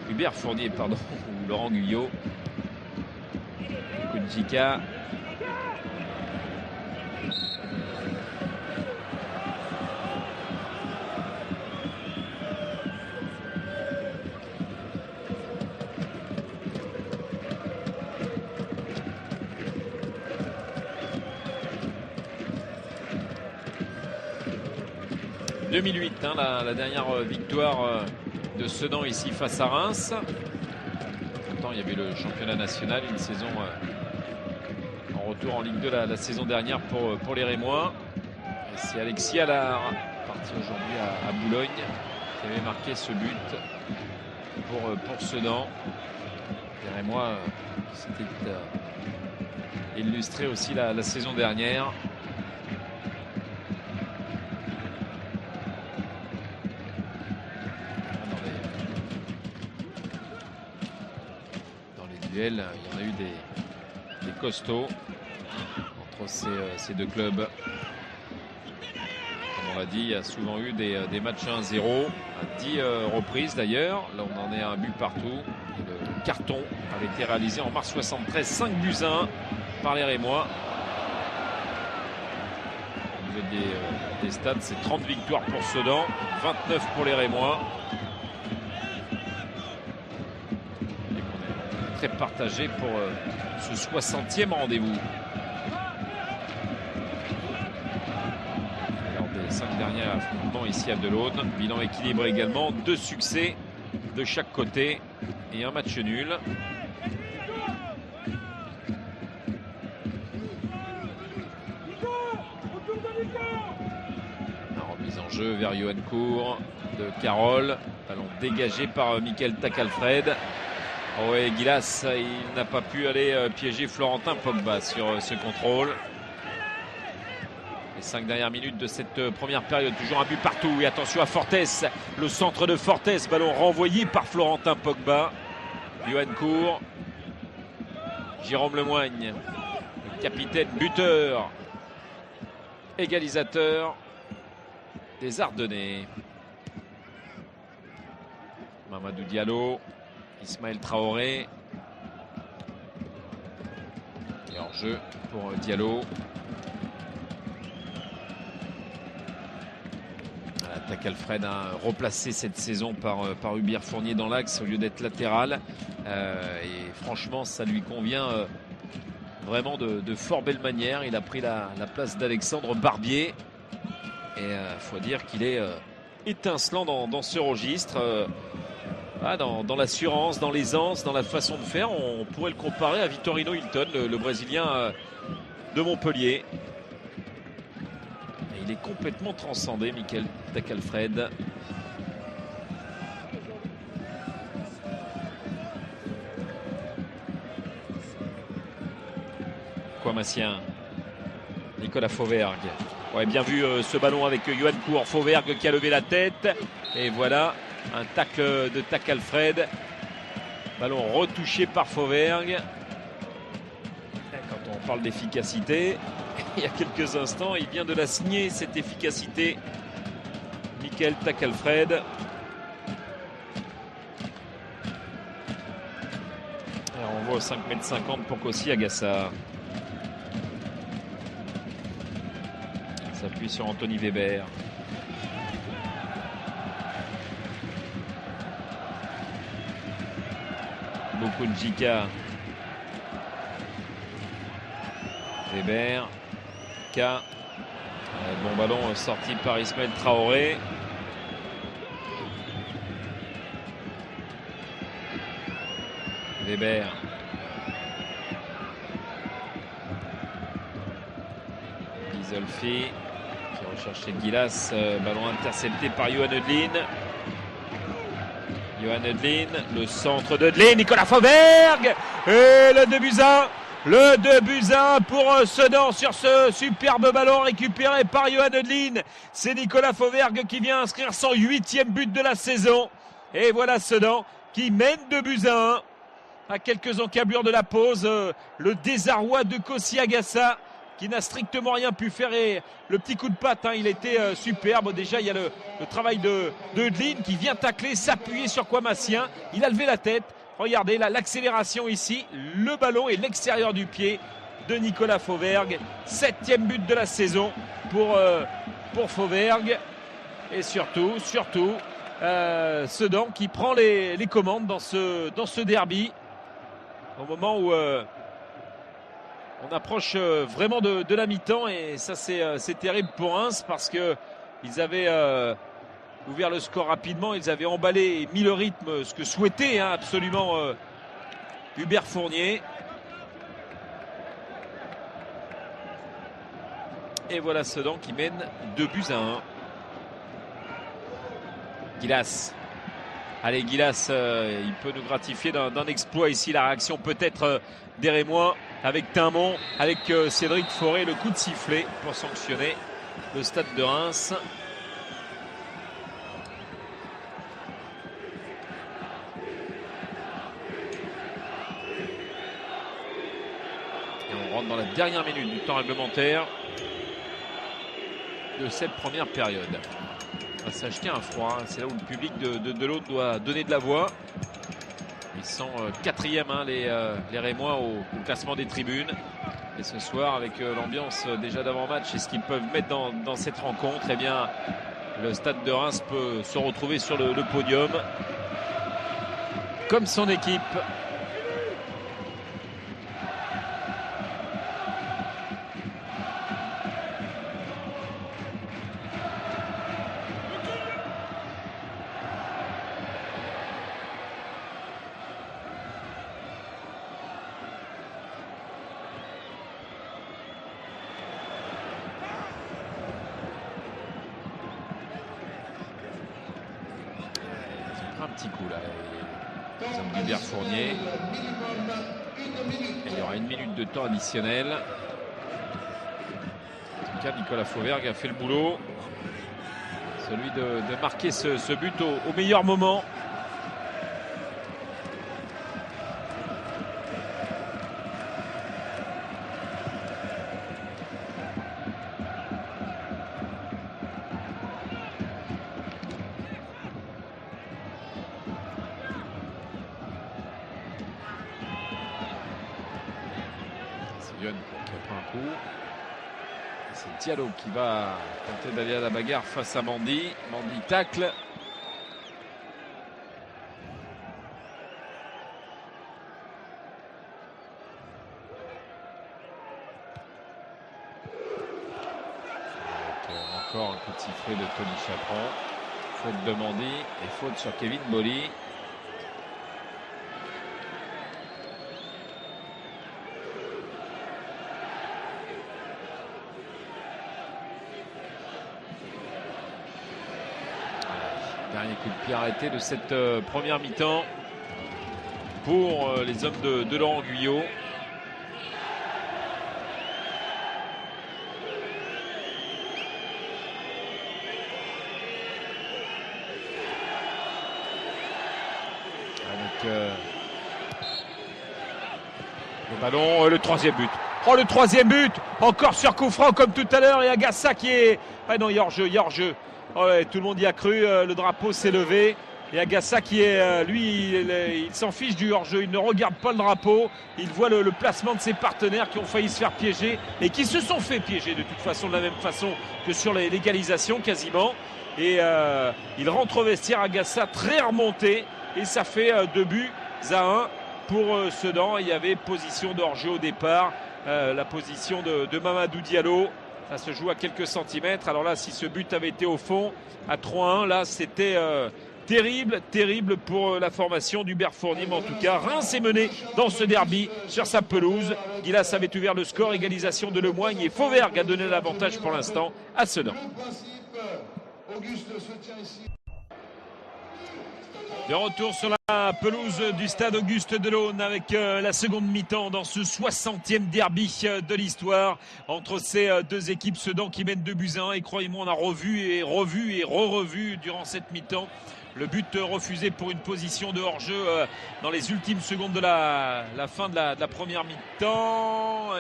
Hubert Fournier, pardon, ou Laurent Guyot. Kudjika. « 2008, la dernière victoire de Sedan ici face à Reims. Pourtant, il y avait le championnat national, une saison en retour en Ligue 2 la saison dernière pour les Rémois. C'est Alexis Allard, parti aujourd'hui à Boulogne, qui avait marqué ce but pour Sedan. Les Rémois s'étaient illustrés aussi la saison dernière. Il y en a eu des costauds entre ces deux clubs. Comme on l'a dit, il y a souvent eu des matchs 1-0 à 10 reprises d'ailleurs. Là, on en est à un but partout. Et le carton avait été réalisé en mars 73, 5-1 par les Rémois. Au niveau des stats, c'est 30 victoires pour Sedan, 29 pour les Rémois. Très partagé pour ce 60e rendez-vous. Alors 5 derniers affrontements ici à Delaune. Bilan équilibré également, 2 succès de chaque côté et un match nul. La remise en jeu vers Johan Cour de Carole. Ballon dégagé par Michael Takalfred. Oh ouais, Gilas, il n'a pas pu aller piéger Florentin Pogba sur ce contrôle. Les 5 dernières minutes de cette première période, toujours un but partout. Et attention à Fortes, le centre de Fortes, ballon renvoyé par Florentin Pogba. Johan Cour, Jérôme Lemoigne, le capitaine buteur, égalisateur des Ardennais. Mamadou Diallo, Ismaël Traoré. Et hors jeu pour Diallo. Takalfred a replacé cette saison par Hubert Fournier dans l'axe au lieu d'être latéral. Et franchement, ça lui convient vraiment de fort belle manière. Il a pris la place d'Alexandre Barbier. Et il faut dire qu'il est étincelant dans ce registre. Dans l'assurance, dans l'aisance, dans la façon de faire. On pourrait le comparer à Vitorino Hilton, le Brésilien de Montpellier. Il est complètement transcendé, Michael Takalfred. Quamassien, Nicolas Fauvergue. Ouais, bien vu ce ballon avec Johan Cour. Fauvergue qui a levé la tête. Et voilà, un tacle de Takalfred. Ballon retouché par Fauvergue. Quand on parle d'efficacité, il y a quelques instants, il vient de la signer, cette efficacité. Michael Takalfred. Alors on voit au 5,50 m pour Kossi Agassa. Il s'appuie sur Anthony Weber. Beaucoup de Jika. Weber. K. Bon ballon sorti par Ismaël Traoré. Weber. Gisolfi qui recherchait Gilas. Ballon intercepté par Johan Eudlin. Johan Eudlin, le centre d'Eudlin, Nicolas Fauvergue et le 2-1. Le 2-1 pour Sedan sur ce superbe ballon récupéré par Johan Eudlin. C'est Nicolas Fauvergue qui vient inscrire son 8e but de la saison. Et voilà Sedan qui mène 2-1 à quelques encablures de la pause. Le désarroi de Kossi Agassa qui n'a strictement rien pu faire. Et le petit coup de patte, il était superbe. Déjà, il y a le travail de Eudlin qui vient tacler, s'appuyer sur Quamassien. Il a levé la tête. Regardez l'accélération ici, le ballon et l'extérieur du pied de Nicolas Fauvergue. 7e but de la saison pour Fauvergue. Et surtout, Sedan qui prend les commandes dans ce derby. Au moment où on approche vraiment de la mi-temps. Et ça, c'est terrible pour Reims parce qu'ils avaient ouvert le score rapidement, ils avaient emballé et mis le rythme, ce que souhaitait absolument Hubert Fournier. Et voilà Sedan qui mène 2-1. Gilas. Allez, Gilas, il peut nous gratifier d'un exploit ici. La réaction peut-être des Rémois avec Timon, avec Cédric Forêt, le coup de sifflet pour sanctionner le stade de Reims. Dans la dernière minute du temps réglementaire de cette première période. On va s'acheter un froid. C'est là où le public de l'autre doit donner de la voix. Ils sont 4e les Rémois au classement des tribunes. Et ce soir, avec l'ambiance déjà d'avant-match et ce qu'ils peuvent mettre dans cette rencontre, eh bien, le stade de Reims peut se retrouver sur le podium comme son équipe. Un petit coup là. Les hommes d'Hubert Fournier. Et il y aura 1 minute de temps additionnel. En tout cas, Nicolas Fauvergue a fait le boulot. Celui de marquer ce but au meilleur moment. Sion qui prend un coup. C'est Diallo qui va tenter d'aller à la bagarre face à Mandy. Mandy tacle. Encore un coup de sifflet de Tony Chaperon. Faute de Mandy et faute sur Kevin Bolly. Dernier coup de pied arrêté de cette première mi-temps pour les hommes de Laurent Guyot. Avec le ballon, le troisième but. Oh, le troisième but, encore sur coup franc comme tout à l'heure, et Agassa qui est... Ah non, il y a hors-jeu. Oh ouais, tout le monde y a cru, le drapeau s'est levé. Et Agassa qui est, lui, il s'en fiche du hors-jeu, il ne regarde pas le drapeau. Il voit le placement de ses partenaires qui ont failli se faire piéger et qui se sont fait piéger de toute façon, de la même façon que sur l'égalisation quasiment. Et il rentre au vestiaire, Agassa très remonté, et ça fait 2-1 pour Sedan. Il y avait position de hors-jeu au départ, la position de Mamadou Diallo. Ça se joue à quelques centimètres. Alors là, si ce but avait été au fond, à 3-1, là, c'était terrible pour la formation d'Hubert Fournier. Mais en tout cas, Reims est mené dans ce derby sur sa pelouse. Guilas avait ouvert le score, égalisation de Lemoigne, et Fauvergue a donné l'avantage pour l'instant à Sedan. De retour sur la pelouse du stade Auguste Delaune avec la seconde mi-temps dans ce 60e derby de l'histoire entre ces deux équipes. Sedan qui mène 2-1, et croyez-moi, on a revu et revu durant cette mi-temps le but refusé pour une position de hors-jeu dans les ultimes secondes de la fin de la première mi-temps.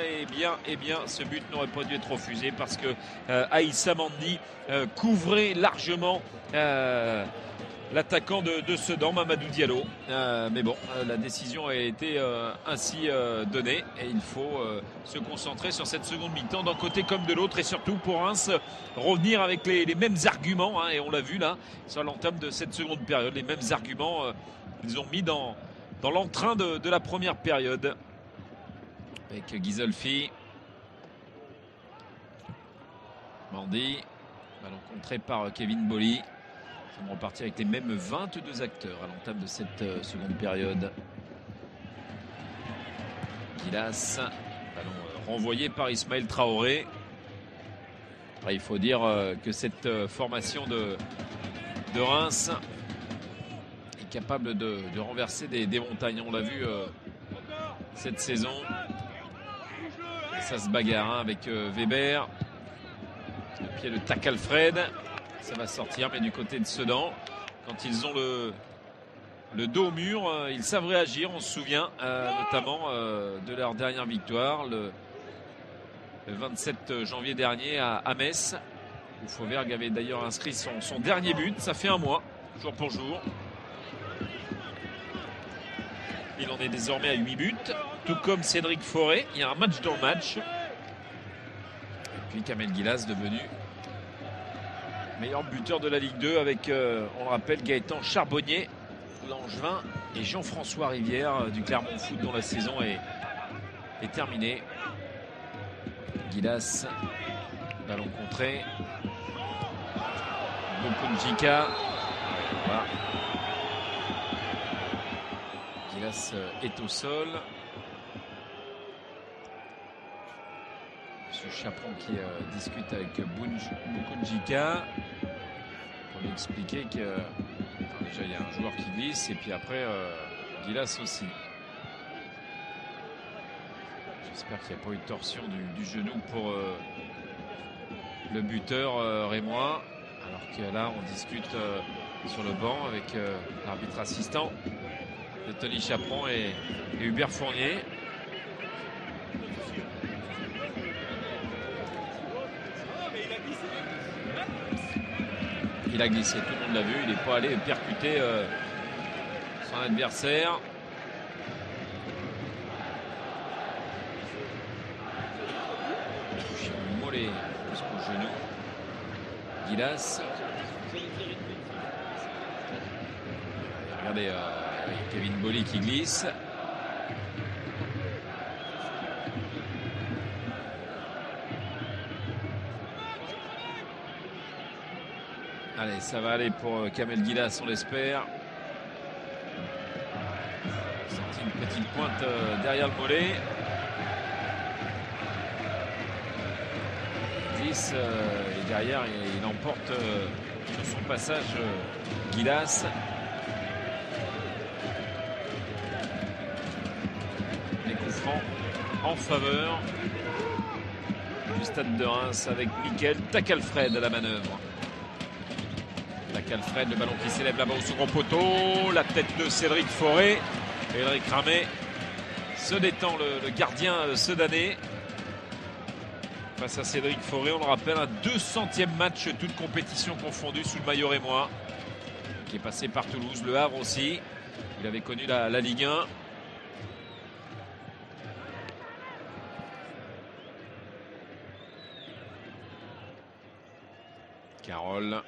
Eh bien, ce but n'aurait pas dû être refusé parce que Aïssa Mandy couvrait largement l'attaquant de Sedan, Mamadou Diallo. Mais bon, la décision a été ainsi donnée, et il faut se concentrer sur cette seconde mi-temps d'un côté comme de l'autre, et surtout pour Reims revenir avec les mêmes arguments, et on l'a vu là sur l'entame de cette seconde période, les mêmes arguments qu'ils ont mis dans l'entrain de la première période avec Ghisolfi. Mandy, ballon contré par Kevin Bolly. Nous sommes repartis avec les mêmes 22 acteurs à l'entame de cette seconde période. Guilas, ballon renvoyé par Ismaël Traoré. Après, il faut dire que cette formation de Reims est capable de renverser des montagnes. On l'a vu cette saison. Et ça se bagarre avec Weber. Le pied de Tac Alfred. Ça va sortir, mais du côté de Sedan, quand ils ont le dos au mur, ils savent réagir. On se souvient notamment de leur dernière victoire le 27 janvier dernier à Metz, où Fauvergue avait d'ailleurs inscrit son dernier but. Ça fait un mois, jour pour jour. Il en est désormais à 8 buts, tout comme Cédric Forêt. Il y a un match dans le match. Et puis Kamel Guilas devenu meilleur buteur de la Ligue 2 avec, on le rappelle, Gaëtan Charbonnier, Langevin et Jean-François Rivière du Clermont Foot, dont la saison est terminée. Guilas, ballon contré. Bokunjika. Voilà. Guilas est au sol. Monsieur Chaperon qui discute avec Bokunjika pour lui expliquer que déjà il y a un joueur qui glisse et puis après Gilas aussi. J'espère qu'il n'y a pas eu de torsion du genou pour le buteur rémois. Alors que là on discute sur le banc avec l'arbitre assistant de Tony Chaperon et Hubert Fournier. Il a glissé, tout le monde l'a vu, il n'est pas allé percuter son adversaire. Touché au mollet jusqu'au genou. Gilas. Regardez Kevin Boly qui glisse. Allez, ça va aller pour Kamel Gilas, on l'espère. Sorti une petite pointe derrière le mollet. Il glisse et derrière il emporte sur son passage Gilas. Les coups francs en faveur du stade de Reims avec Mickaël Tacalfred à la manœuvre. Tacalfred, le ballon qui s'élève là-bas au second poteau, la tête de Cédric Forêt. Cédric Ramé se détend, le gardien sedanais. Face à Cédric Forêt, on le rappelle, un 200e match, toute compétition confondue sous le maillot rémois, qui est passé par Toulouse, Le Havre aussi. Il avait connu la Ligue 1. Carole.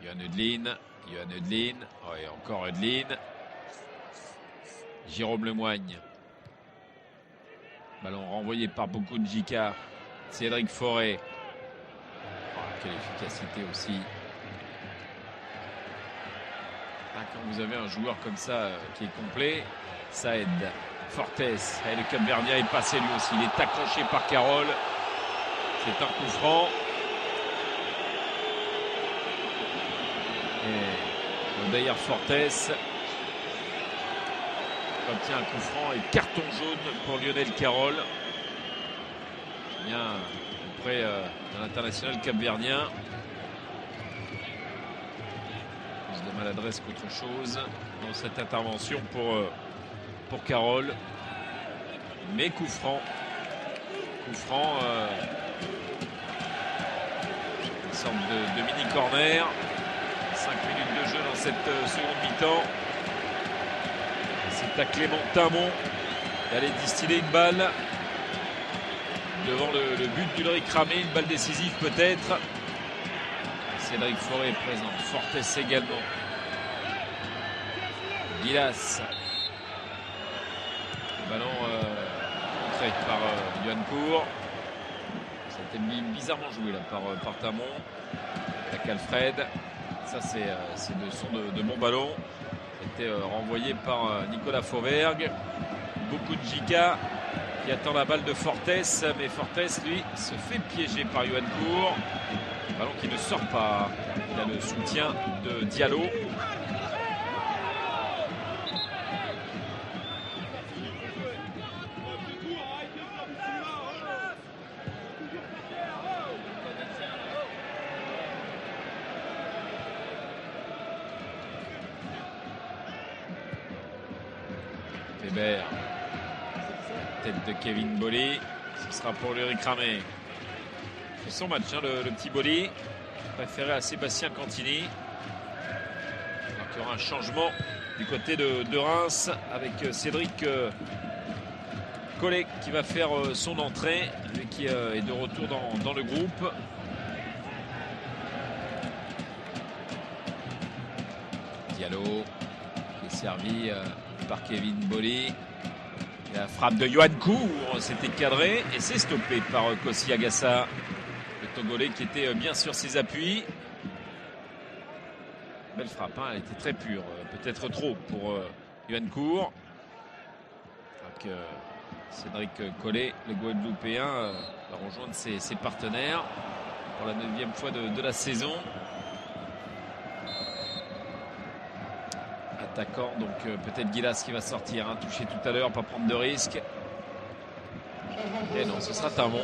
Johan Eudlin, oh, et encore Eudlin. Jérôme Lemoigne. Ballon renvoyé par beaucoup de Jika. Cédric Forêt. Oh, quelle efficacité aussi. Quand vous avez un joueur comme ça qui est complet, ça aide. Fortes. Et le Cap-Verdien est passé lui aussi. Il est accroché par Carole. C'est un coup franc. Et Odair Fortes obtient un coup franc et carton jaune pour Lionel Carole. Bien auprès de l'international capverdien. Plus de maladresse qu'autre chose dans cette intervention pour Carole. Mais coup franc. Coup franc. Une sorte de mini-corner. 5 minutes de jeu dans cette seconde mi-temps. C'est à Clément Timon d'aller distiller une balle devant le but d'Ulrich Ramé, une balle décisive peut-être. Cédric Forêt est présent, Fortes également. Gilas. Ballon contré par Yohan Cour. C'était bizarrement joué là par Timon. Tacalfred. Ça, c'est de bons ballons. C'était renvoyé par Nicolas Fauvergue. Beaucoup de Jika qui attend la balle de Fortes. Mais Fortes, lui, se fait piéger par Yohan Cour. Ballon qui ne sort pas. Il a le soutien de Diallo. Weber, tête de Kevin Boly, ce sera pour Ulrich Ramé. C'est son match, hein, le petit Boly, préféré à Sébastien Cantini. Alors qu'il y aura un changement du côté de Reims avec Cédric Collet qui va faire son entrée, lui qui est de retour dans le groupe. Diallo qui est servi par Kevin Boly. La frappe de Yohan Cour, c'était cadré et c'est stoppé par Kossi Agassa, le Togolais qui était bien sur ses appuis. Belle frappe, hein, elle était très pure, peut-être trop pour Yohan Cour. Donc, Cédric Collet, le Guadeloupéen, va rejoindre ses partenaires pour la 9e fois de la saison. attaquant, donc peut-être Gilas qui va sortir, hein, touché tout à l'heure, pas prendre de risque. Et non, ce sera Tamon.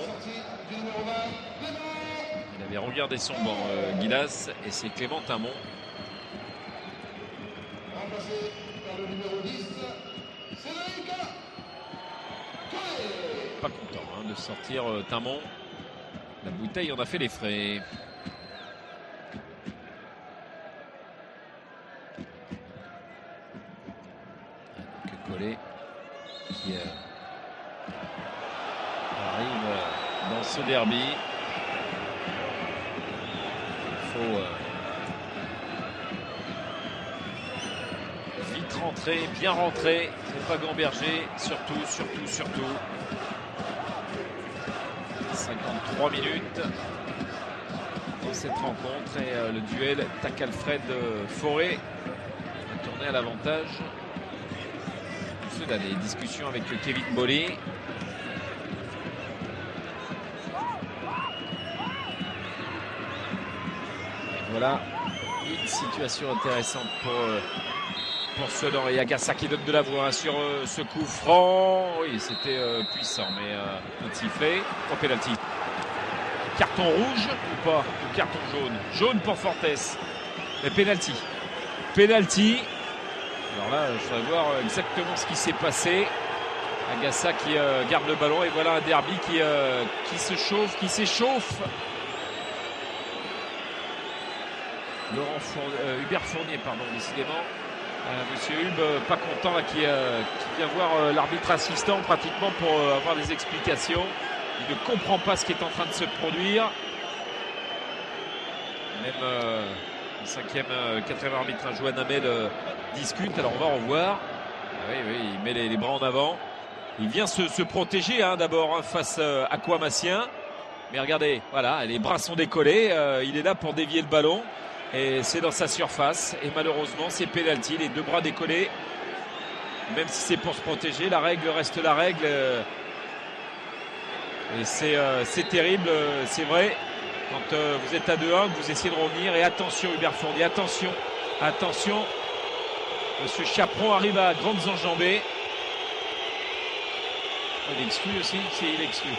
Il avait regardé son banc, Gilas, et c'est Clément Tamon. Pas content, hein, de sortir Tamon. La bouteille en a fait les frais. Collet qui arrive dans ce derby. Il faut vite rentrer, bien rentrer. Il ne faut pas gamberger, surtout. 53 minutes dans cette rencontre et le duel Tac-Alfred-Forêt va tourner à l'avantage. Des discussions avec le Kevin Bolly. Et voilà une situation intéressante pour Sedan et Agassa qui donne de la voix sur ce coup franc. Oui, c'était puissant, mais un sifflet. Au pénalty. Carton rouge ou pas? Ou carton jaune? Jaune pour Fortes. Mais pénalty. Alors là, je voudrais voir exactement ce qui s'est passé. Agassa qui garde le ballon et voilà un derby qui s'échauffe. Hubert Fournier, pardon, décidément. Monsieur Hub, pas content là, qui vient voir l'arbitre assistant pratiquement pour avoir des explications. Il ne comprend pas ce qui est en train de se produire. Même le 4e arbitre, Joanne Hamel, discute. Alors on va revoir. Oui, il met les bras en avant. Il vient se protéger d'abord face à Aquamassien. Mais regardez, voilà, les bras sont décollés. Il est là pour dévier le ballon. Et c'est dans sa surface. Et malheureusement, c'est pénalty. Les deux bras décollés. Même si c'est pour se protéger, la règle reste la règle. Et c'est terrible, c'est vrai. Quand vous êtes à 2-1, que vous essayez de revenir. Et attention, Hubert Fournier, attention. Monsieur Chaperon arrive à grandes enjambées. Il exclut aussi, si il exclut.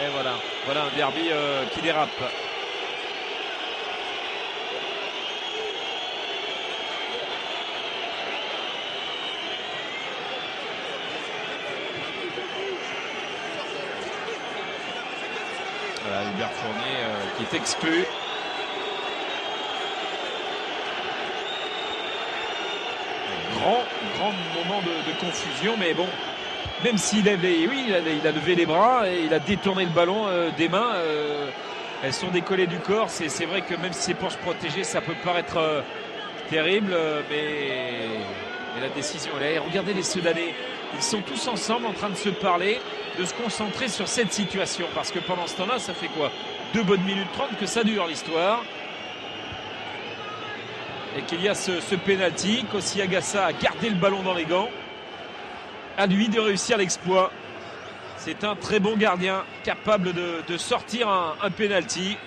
Et voilà un derby qui dérape. Voilà, Hubert Fournier qui est exclu. Grand moment de confusion, mais bon, même s'il avait, il a levé les bras et il a détourné le ballon des mains. Elles sont décollées du corps. C'est vrai que même si c'est pour se protéger, ça peut paraître terrible, mais la décision est là. Et regardez les Soudanais, ils sont tous ensemble en train de se parler, de se concentrer sur cette situation, parce que pendant ce temps-là, ça fait quoi? 2 bonnes minutes 30 que ça dure l'histoire. Et qu'il y a ce pénalty. Kossi Agassa a gardé le ballon dans les gants. À lui de réussir l'exploit. C'est un très bon gardien, capable de sortir un pénalty.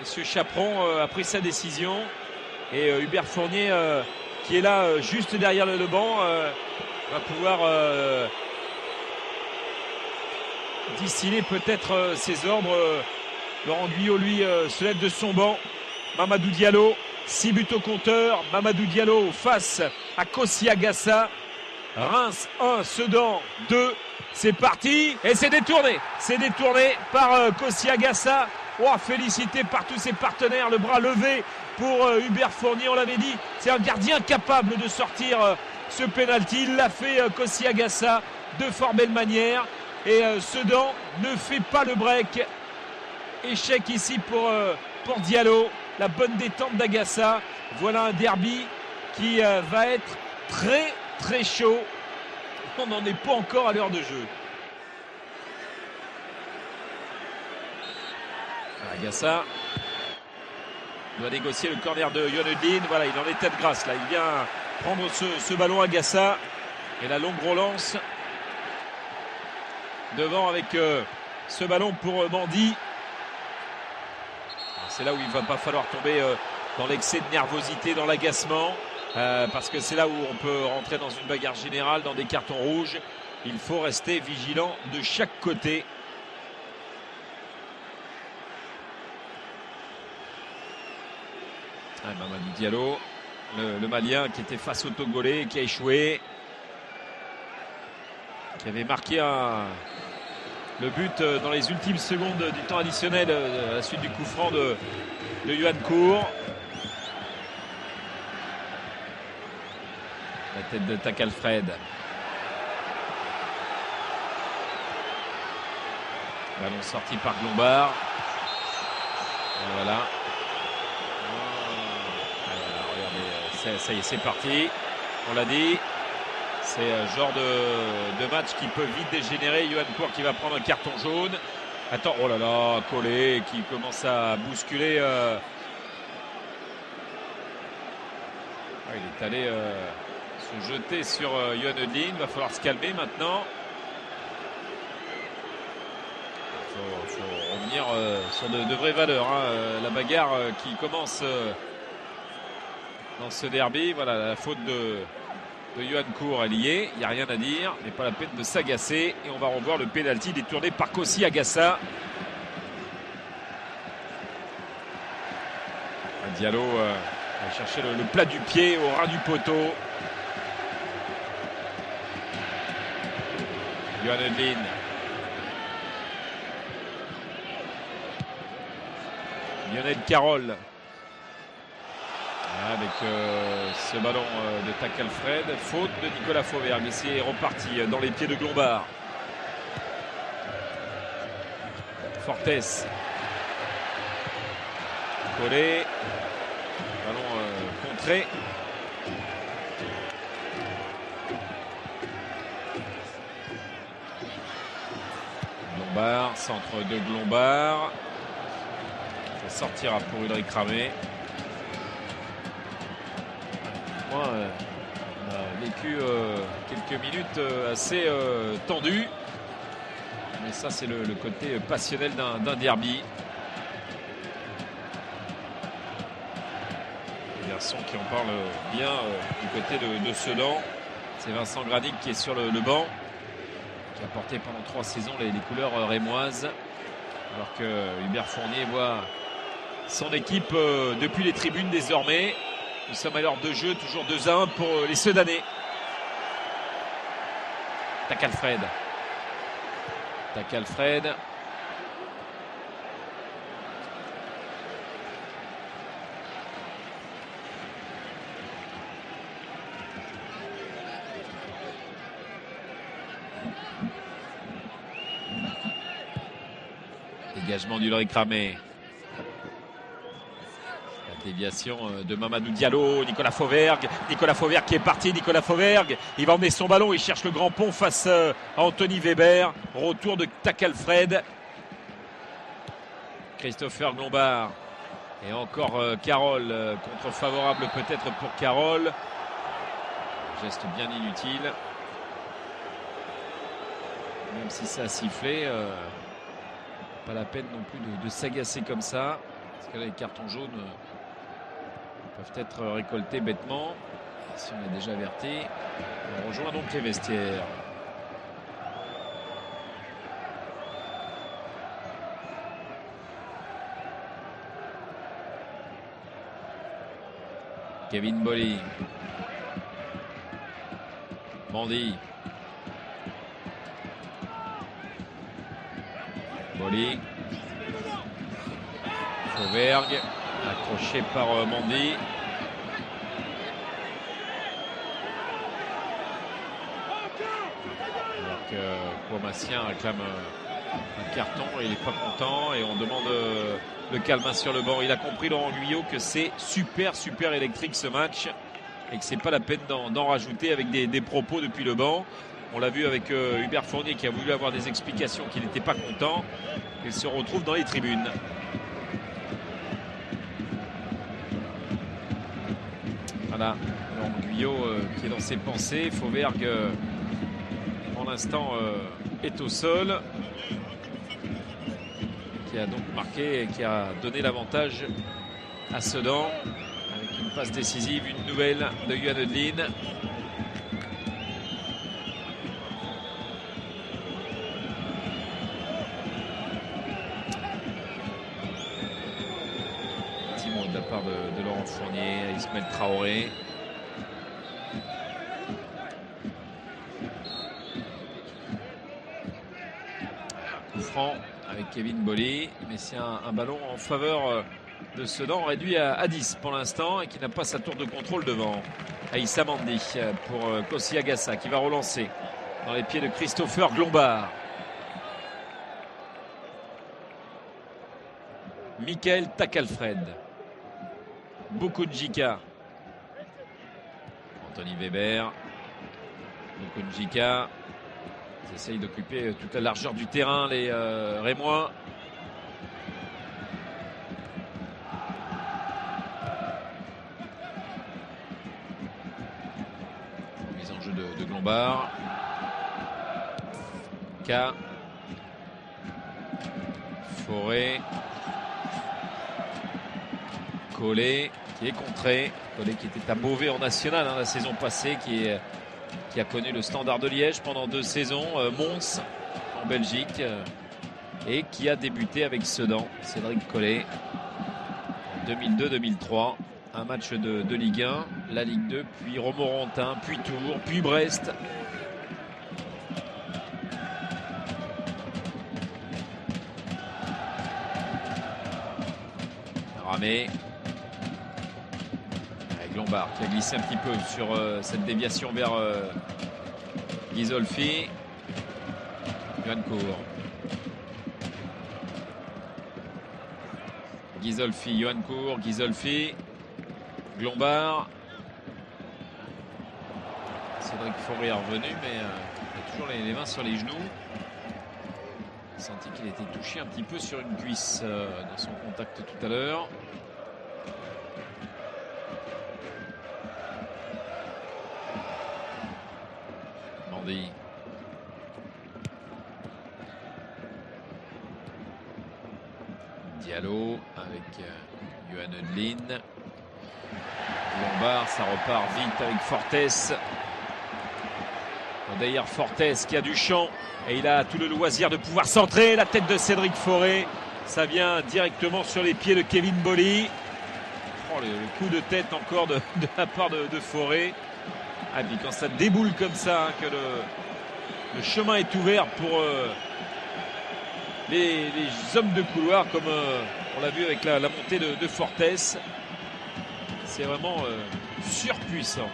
Monsieur Chaperon a pris sa décision. Et Hubert Fournier, qui est là juste derrière le banc, va pouvoir distiller peut-être ses ordres. Laurent Guyot, lui, se lève de son banc. Mamadou Diallo. 6 buts au compteur. Mamadou Diallo face à Kossi Agassa. Reims 1, Sedan 2. C'est parti. Et c'est détourné. C'est détourné par Kossi Agassa. Félicité par tous ses partenaires. Le bras levé pour Hubert Fournier. On l'avait dit, c'est un gardien capable de sortir ce pénalty. Il l'a fait, Kossi Agassa, de fort belle manière. Et Sedan ne fait pas le break. Échec ici pour Diallo. La bonne détente d'Agassa. Voilà un derby qui va être très très chaud. On n'en est pas encore à l'heure de jeu. Agassa doit négocier le corner de Yonedine. Voilà, il est en état de grâce là. Il vient prendre ce ballon Agassa. Et la longue relance devant avec ce ballon pour Mandy. C'est là où il ne va pas falloir tomber dans l'excès de nervosité, dans l'agacement, parce que c'est là où on peut rentrer dans une bagarre générale, dans des cartons rouges. Il faut rester vigilant de chaque côté. Mamadou Diallo, le Malien qui était face au Togolais, qui a échoué, qui avait marqué le but dans les ultimes secondes du temps additionnel à la suite du coup franc de Yohan Cour. La tête de Takalfred. Ballon sorti par Glombard. Et voilà. Regardez, ça y est, c'est parti. On l'a dit. C'est un genre de match qui peut vite dégénérer. Yohan Cour qui va prendre un carton jaune. Attends, oh là là, Collé qui commence à bousculer. Il est allé se jeter sur Yohan Eudlin. Il va falloir se calmer maintenant. Il faut revenir sur de vraies valeurs. La bagarre qui commence dans ce derby. Voilà, la faute de Yohan Cour est liée. Il n'y a rien à dire. Mais pas la peine de s'agacer. Et on va revoir le pénalty détourné par Kossi Agassa. Diallo va chercher le plat du pied au ras du poteau. Yohan Eudlin. Lionel Carroll. Avec ce ballon de Takalfred. Faute de Nicolas Fauvergue. Et c'est reparti dans les pieds de Glombard. Fortes. Collé. Ballon contré. Glombard. Centre de Glombard. Ça sortira pour Ulrich Ramé. On a vécu quelques minutes assez tendues. Mais ça, c'est le côté passionnel d'un derby. Les garçons qui en parlent bien du côté de Sedan. C'est Vincent Granic qui est sur le banc, qui a porté pendant 3 saisons les couleurs rémoises. Alors que Hubert Fournier voit son équipe depuis les tribunes désormais. Nous sommes à l'heure de jeu, toujours 2-1 pour les Sedanais. Takalfred. Dégagement d'Ulrich Ramé. Déviation de Mamadou Diallo, Nicolas Fauvergue qui est parti. Nicolas Fauvergue, il va emmener son ballon, il cherche le grand pont face à Anthony Weber. Retour de Takalfred. Christopher Glombard et encore Carroll, contre favorable peut-être pour Carroll. Geste bien inutile, même si ça a sifflé. Pas la peine non plus de s'agacer comme ça, parce que là, les cartons jaunes peuvent être récoltés bêtement. Si on est déjà averti, on rejoint donc les vestiaires. Kevin Bolly. Mandy. Bolly. Fauvergue. Accroché par Mandy. Alors que Kouamassien réclame un carton et il n'est pas content et on demande le calme sur le banc. Il a compris, Laurent Guyot, que c'est super électrique ce match et que c'est pas la peine d'en rajouter avec des propos depuis le banc. On l'a vu avec Hubert Fournier qui a voulu avoir des explications, qu'il n'était pas content. Il se retrouve dans les tribunes. Voilà, Laurent Guyot qui est dans ses pensées. Fauvergue, pour l'instant, est au sol. Qui a donc marqué et qui a donné l'avantage à Sedan. Une passe décisive, une nouvelle de Yuan Edelin. Petit mot de la part de Laurent Fournier, Ismaël Traoré. Coup franc avec Kevin Boly, mais c'est un ballon en faveur de Sedan, réduit à 10 pour l'instant et qui n'a pas sa tour de contrôle devant. Aïssa Mandi pour Kossi Agassa qui va relancer dans les pieds de Christopher Glombard. Michael Takalfred. Bukundjika. Anthony Weber. Bukundjika. Ils essayent d'occuper toute la largeur du terrain, les Rémois. Mise en jeu de Glombard. K. Forêt. Collet qui est contré. Collet qui était à Beauvais en national la saison passée, qui a connu le Standard de Liège pendant 2 saisons, Mons en Belgique, et qui a débuté avec Sedan, Cédric Collet, en 2002-2003. Un match de Ligue 1, la Ligue 2, puis Romorantin, puis Tours, puis Brest. Ramé. Lombard qui a glissé un petit peu sur cette déviation vers Ghisolfi. Yoancourt. Ghisolfi, Yoancourt, Ghisolfi. Glombard. Cédric Forêt est revenu, mais il a toujours les mains sur les genoux. On a senti qu'il était touché un petit peu sur une cuisse dans son contact tout à l'heure. Diallo avec Yuan Edelin. Lombard, ça repart vite avec Fortes. D'ailleurs Fortes qui a du champ et il a tout le loisir de pouvoir centrer. La tête de Cédric Forêt, ça vient directement sur les pieds de Kevin Boly. Oh, le coup de tête encore de la part de Forêt. Ah, puis quand ça déboule comme ça, que le chemin est ouvert pour les hommes de couloir, comme on l'a vu avec la montée de Fortes. C'est vraiment surpuissant.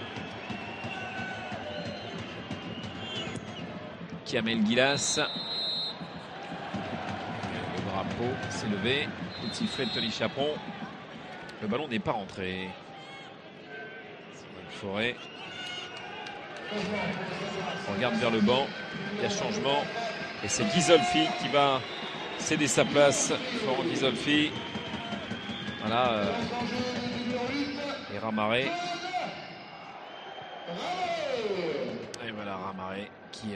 Kamel Gilas. Le drapeau s'est levé. Coup de sifflet de Tony Chaperon. Le ballon n'est pas rentré. C'est Forêt. On regarde vers le banc, il y a changement et c'est Ghisolfi qui va céder sa place. Florent Ghisolfi, voilà, et Ramaré, et voilà Ramaré qui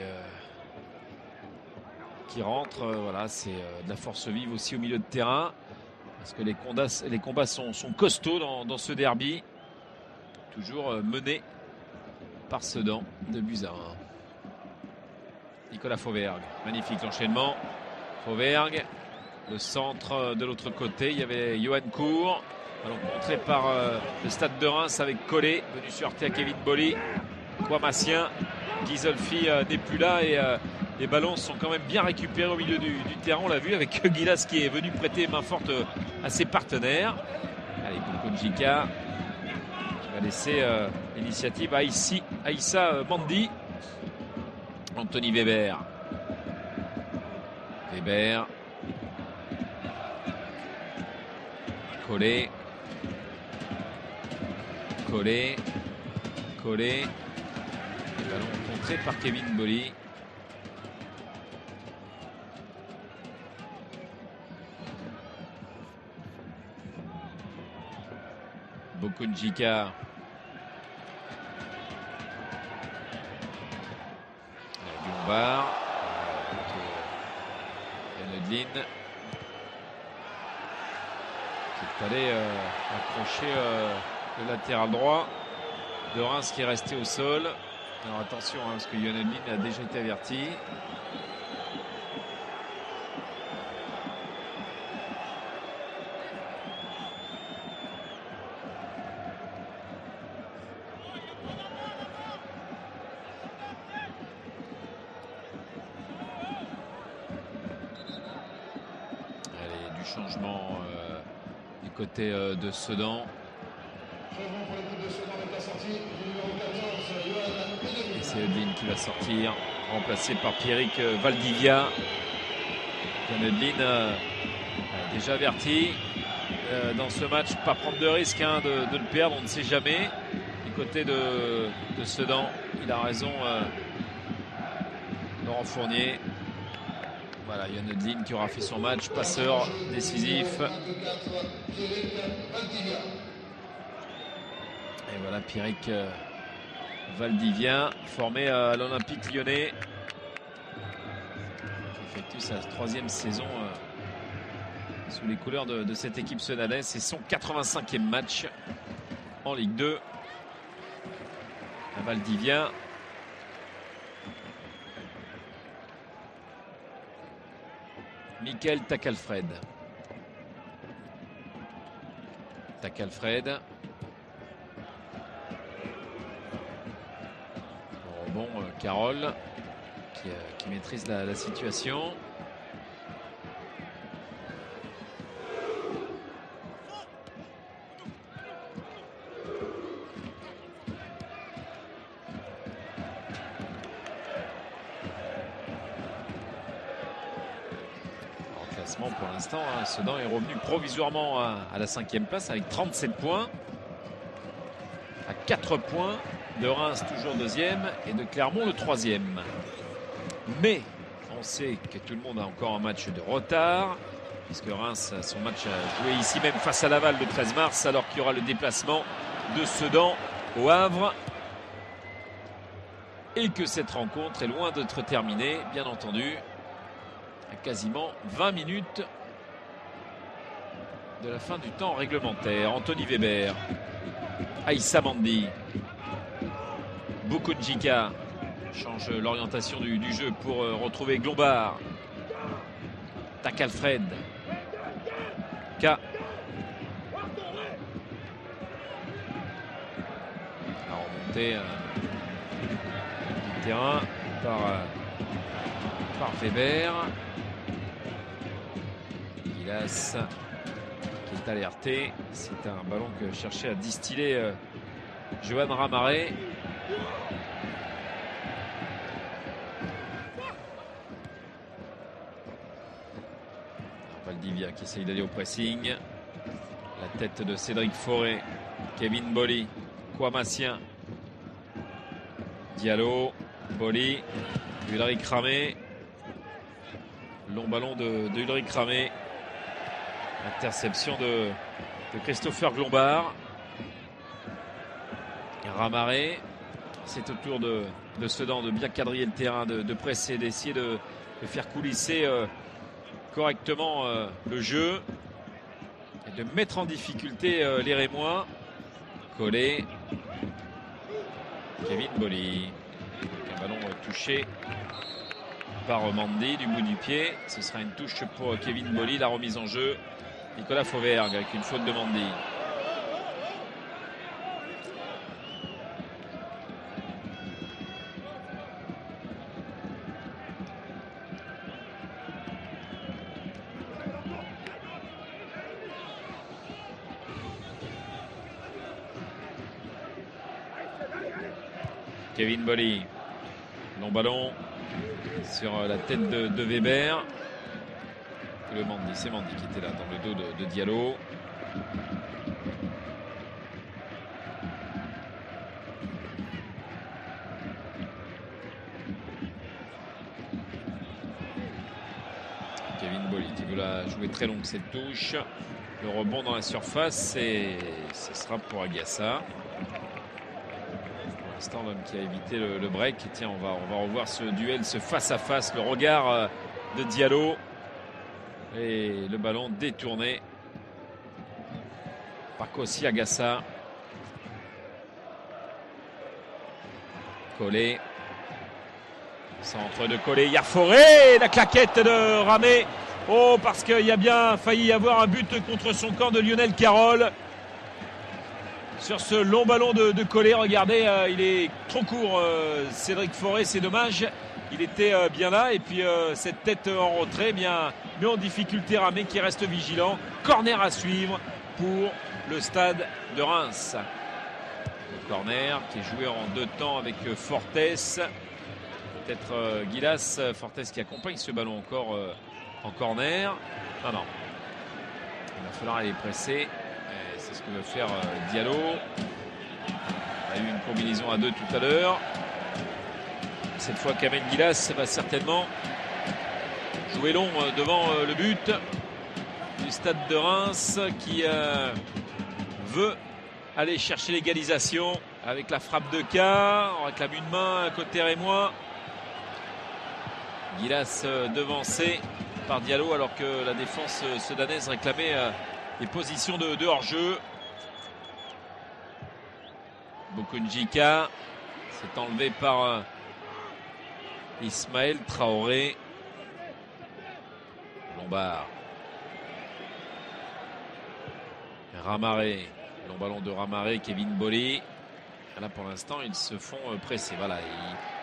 rentre. Voilà, c'est de la force vive aussi au milieu de terrain parce que les combats sont costauds dans ce derby, toujours mené par Sedan de buts à 1. Nicolas Fauvergue, magnifique l'enchaînement. Fauvergue, le centre de l'autre côté, il y avait Yoancourt, ballon contré par le Stade de Reims avec Collet, venu se heurter à Kevin Boly. Kouamassien, Ghisolfi n'est plus là et les ballons sont quand même bien récupérés au milieu du terrain. On l'a vu avec Gilas qui est venu prêter main forte à ses partenaires. Allez, Bukundjika qui va laisser l'initiative à Aïssa Mandi. Anthony Weber. Collet. Le ballon contré par Kevin Boly. Bukundjika. Glombard. Edelin. Qui est allé accrocher le latéral droit de Reims qui est resté au sol. Alors attention, parce que Lionel Lin a déjà été averti. Allez, du changement du côté de Sedan. Et c'est Eudlin qui va sortir, remplacé par Pierrick Valdivia. Eudlin a déjà averti dans ce match, pas prendre de risque de le perdre, on ne sait jamais. Du côté de Sedan, il a raison, Laurent Fournier. Voilà, Yann Eudlin qui aura fait son match, passeur décisif. Et voilà Pierrick Valdivia, formé à l'Olympique Lyonnais, qui effectue sa 3e saison sous les couleurs de cette équipe senadaise. C'est son 85e match en Ligue 2. À Valdivia. Michael Tacalfred. Tacalfred. Bon, Carole qui maîtrise la situation. En classement pour l'instant, Sedan est revenu provisoirement à la 5e place avec 37 points. À 4 points de Reims, toujours 2e, et de Clermont, le 3e. Mais on sait que tout le monde a encore un match de retard, puisque Reims, son match a joué ici même face à Laval le 13 mars, alors qu'il y aura le déplacement de Sedan au Havre. Et que cette rencontre est loin d'être terminée, bien entendu, à quasiment 20 minutes de la fin du temps réglementaire. Anthony Weber, Aïssa Mandi, Bukunjika change l'orientation du jeu pour retrouver Glombard. Tacalfred. K. La remontée du terrain par Weber. Gilas qui est alerté. C'est un ballon que cherchait à distiller Johan Ramaré. Valdivia qui essaye d'aller au pressing. La tête de Cédric Forêt. Kevin Bolly. Kouamassien. Diallo. Bolly. Ulrich Ramé. Long ballon de Ulrich Ramé. Interception de Christopher Glombard. Ramaré. C'est au tour de Sedan de bien quadriller le terrain, de presser, d'essayer de faire coulisser correctement le jeu et de mettre en difficulté les Rémois. Collé. Kevin Bolly. Un ballon touché par Mandi du bout du pied. Ce sera une touche pour Kevin Bolly. La remise en jeu. Nicolas Fauvergue avec une faute de Mandi. Kevin Bolly. Long ballon sur la tête de Weber. Le Mandi, c'est Mandi qui était là dans le dos de Diallo. Kevin Bolly qui veut la jouer très longue cette touche. Le rebond dans la surface et ce sera pour Agassa. Pour l'instant, l'homme qui a évité le break. Et tiens, on va revoir ce duel, ce face-à-face, le regard de Diallo. Et le ballon détourné par Kossi Agassa. Collet. Centre de Collet, il y a Forêt, la claquette de Ramé. Oh, parce qu'il y a bien failli y avoir un but contre son camp de Lionel Carroll. Sur ce long ballon de Collet, regardez, il est trop court, Cédric Forêt, c'est dommage. Il était bien là, et puis cette tête en retrait, bien, mais en difficulté Ramé qui reste vigilant. Corner à suivre pour le Stade de Reims. Le corner qui est joué en 2 temps avec Fortes. Peut-être Gilas, Fortes qui accompagne ce ballon encore en corner. Non. Il va falloir aller presser. C'est ce que veut faire Diallo. On a eu une combinaison à 2 tout à l'heure. Cette fois, Kamel Gilas va certainement jouer long devant le but du Stade de Reims qui veut aller chercher l'égalisation avec la frappe de K. On réclame une main côté rémois. Gilas devancé par Diallo alors que la défense sudanaise réclamait des positions de hors-jeu. Bokunjika s'est enlevé par Ismaël Traoré. Lombard. Ramaré. Long ballon de Ramaré, Kevin Bolly. Là pour l'instant ils se font presser. Voilà,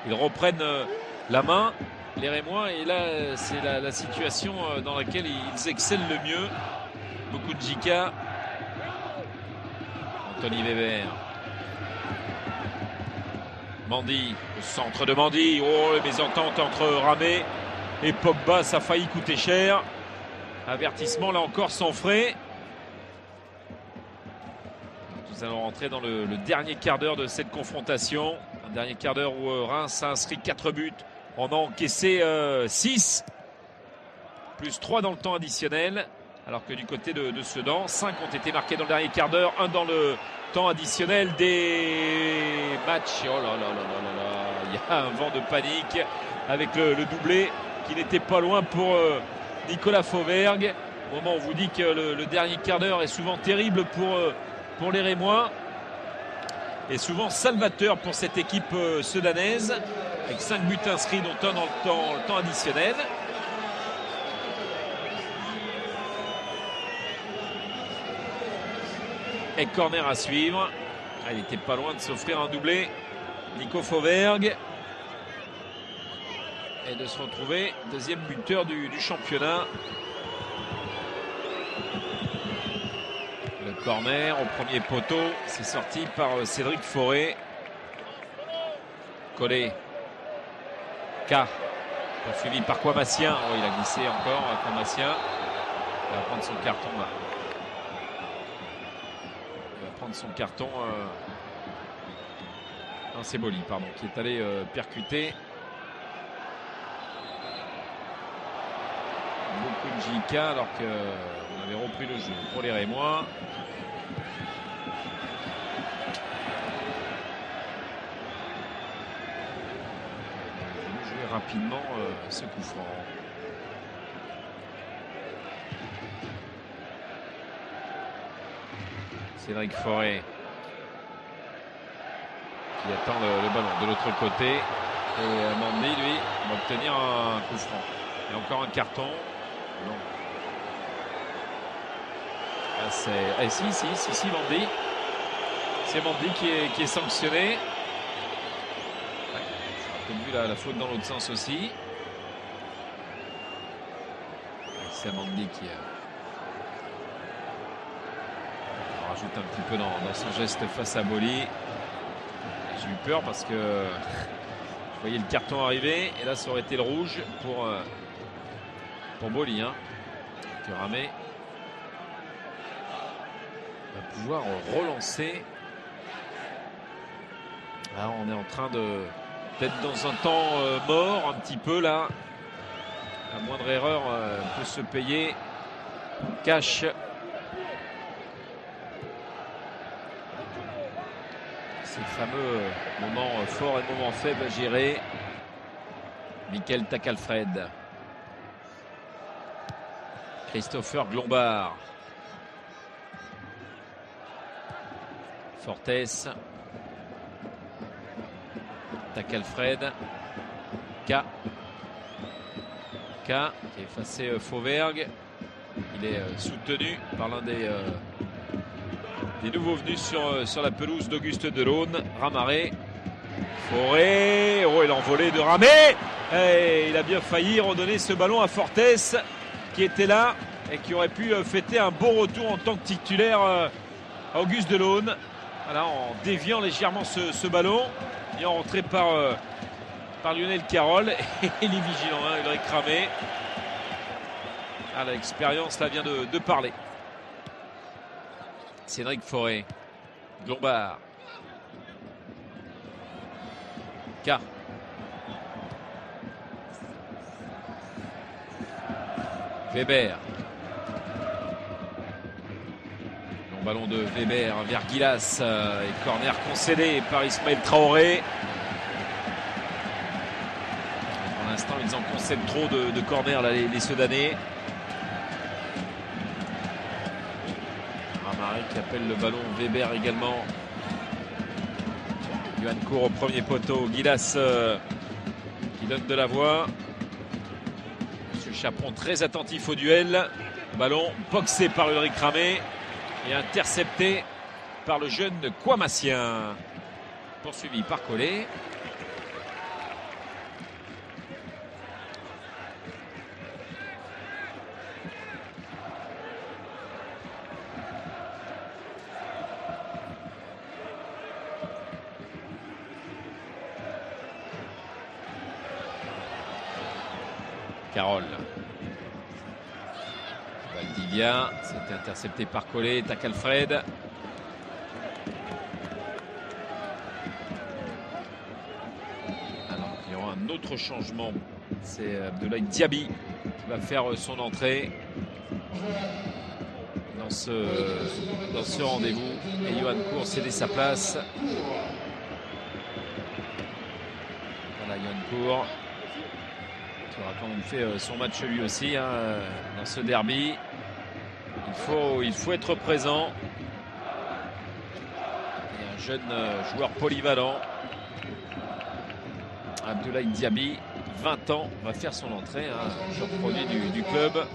ils reprennent la main, les Rémois, et là c'est la situation dans laquelle ils excellent le mieux. Bokunjika. Anthony Weber. Mandy, au centre de Mandy. Oh, les mésententes entre Ramé et Pogba, ça a failli coûter cher. Avertissement là encore sans frais. Nous allons rentrer dans le dernier quart d'heure de cette confrontation. Un dernier quart d'heure où Reims a inscrit 4 buts. On a encaissé 6. Plus 3 dans le temps additionnel. Alors que du côté de Sedan, 5 ont été marqués dans le dernier quart d'heure. 1 dans le temps additionnel des matchs. Oh là là là là là là. Il y a un vent de panique avec le doublé qui n'était pas loin pour Nicolas Fauvergue. Au moment où on vous dit que le dernier quart d'heure est souvent terrible pour les Rémois et souvent salvateur pour cette équipe sudanaise avec 5 buts inscrits dont un dans le temps additionnel. Et corner à suivre. Il n'était pas loin de s'offrir un doublé, Nico Fauvergue, et de se retrouver deuxième buteur du championnat. Le corner au premier poteau, c'est sorti par Cédric Forêt. Collé. K. Poursuivi par Kwamassien. Oh, il a glissé encore, Kwamassien. Il va prendre son carton là. Son carton. Non, c'est Bolly, pardon, qui est allé percuter. Beaucoup de JK alors qu'on avait repris le jeu pour les Rémois. On va jouer rapidement ce coup franc. Cédric Forêt qui attend le ballon de l'autre côté. Et Mandy, lui, va obtenir un coup franc. Et encore un carton. Non. Ah, si, Mandy. C'est Mandy qui est sanctionné. Ouais. On a vu la faute dans l'autre sens aussi. C'est Mandy qui rajoute un petit peu dans son geste face à Bolly. J'ai eu peur parce que je voyais le carton arriver et là ça aurait été le rouge pour Bolly, hein, que Ramé va pouvoir relancer. Là on est en train d'être dans un temps mort un petit peu là. La moindre erreur peut se payer. Cache. Ces fameux moments forts et moments faibles à gérer. Michael Tacalfred. Christopher Glombard. Fortes. Takalfred. K qui a effacé Fauvergue. Il est soutenu par l'un des nouveaux venus sur la pelouse d'Auguste Delaune. Ramaré. Forêt. Oh, il a envolé de Ramé. Et il a bien failli redonner ce ballon à Fortes qui était là et qui aurait pu fêter un bon retour en tant que titulaire à Auguste Delaune. Voilà, en déviant légèrement ce ballon et en rentré par Lionel Carroll. Et il est vigilant, hein, Ulrich Ramé. Ah, l'expérience là vient de parler. Cédric Forêt. Glombard. K. Weber. Long ballon de Weber vers Gilas. Et corner concédé par Ismaël Traoré. Pour l'instant, ils en concèdent trop de corner là, les Soudanais. Ramaré qui appelle le ballon. Weber également. Yohan Cour au premier poteau. Gilas qui donne de la voix. Monsieur Chaperon très attentif au duel. Ballon boxé par Ulrich Ramé et intercepté par le jeune Kouamassien. Poursuivi par Collet. Carroll. Valdivia, c'était intercepté par Collet. Takalfred. Alors il y aura un autre changement. C'est Abdoulaye Diaby qui va faire son entrée dans ce rendez-vous. Et Yohan Cour cédé sa place. Voilà Yohan Cour. Il aura quand même fait son match lui aussi hein, dans ce derby. Il faut être présent. Et un jeune joueur polyvalent, Abdoulaye Diaby, 20 ans, va faire son entrée, hein, joueur produit du club.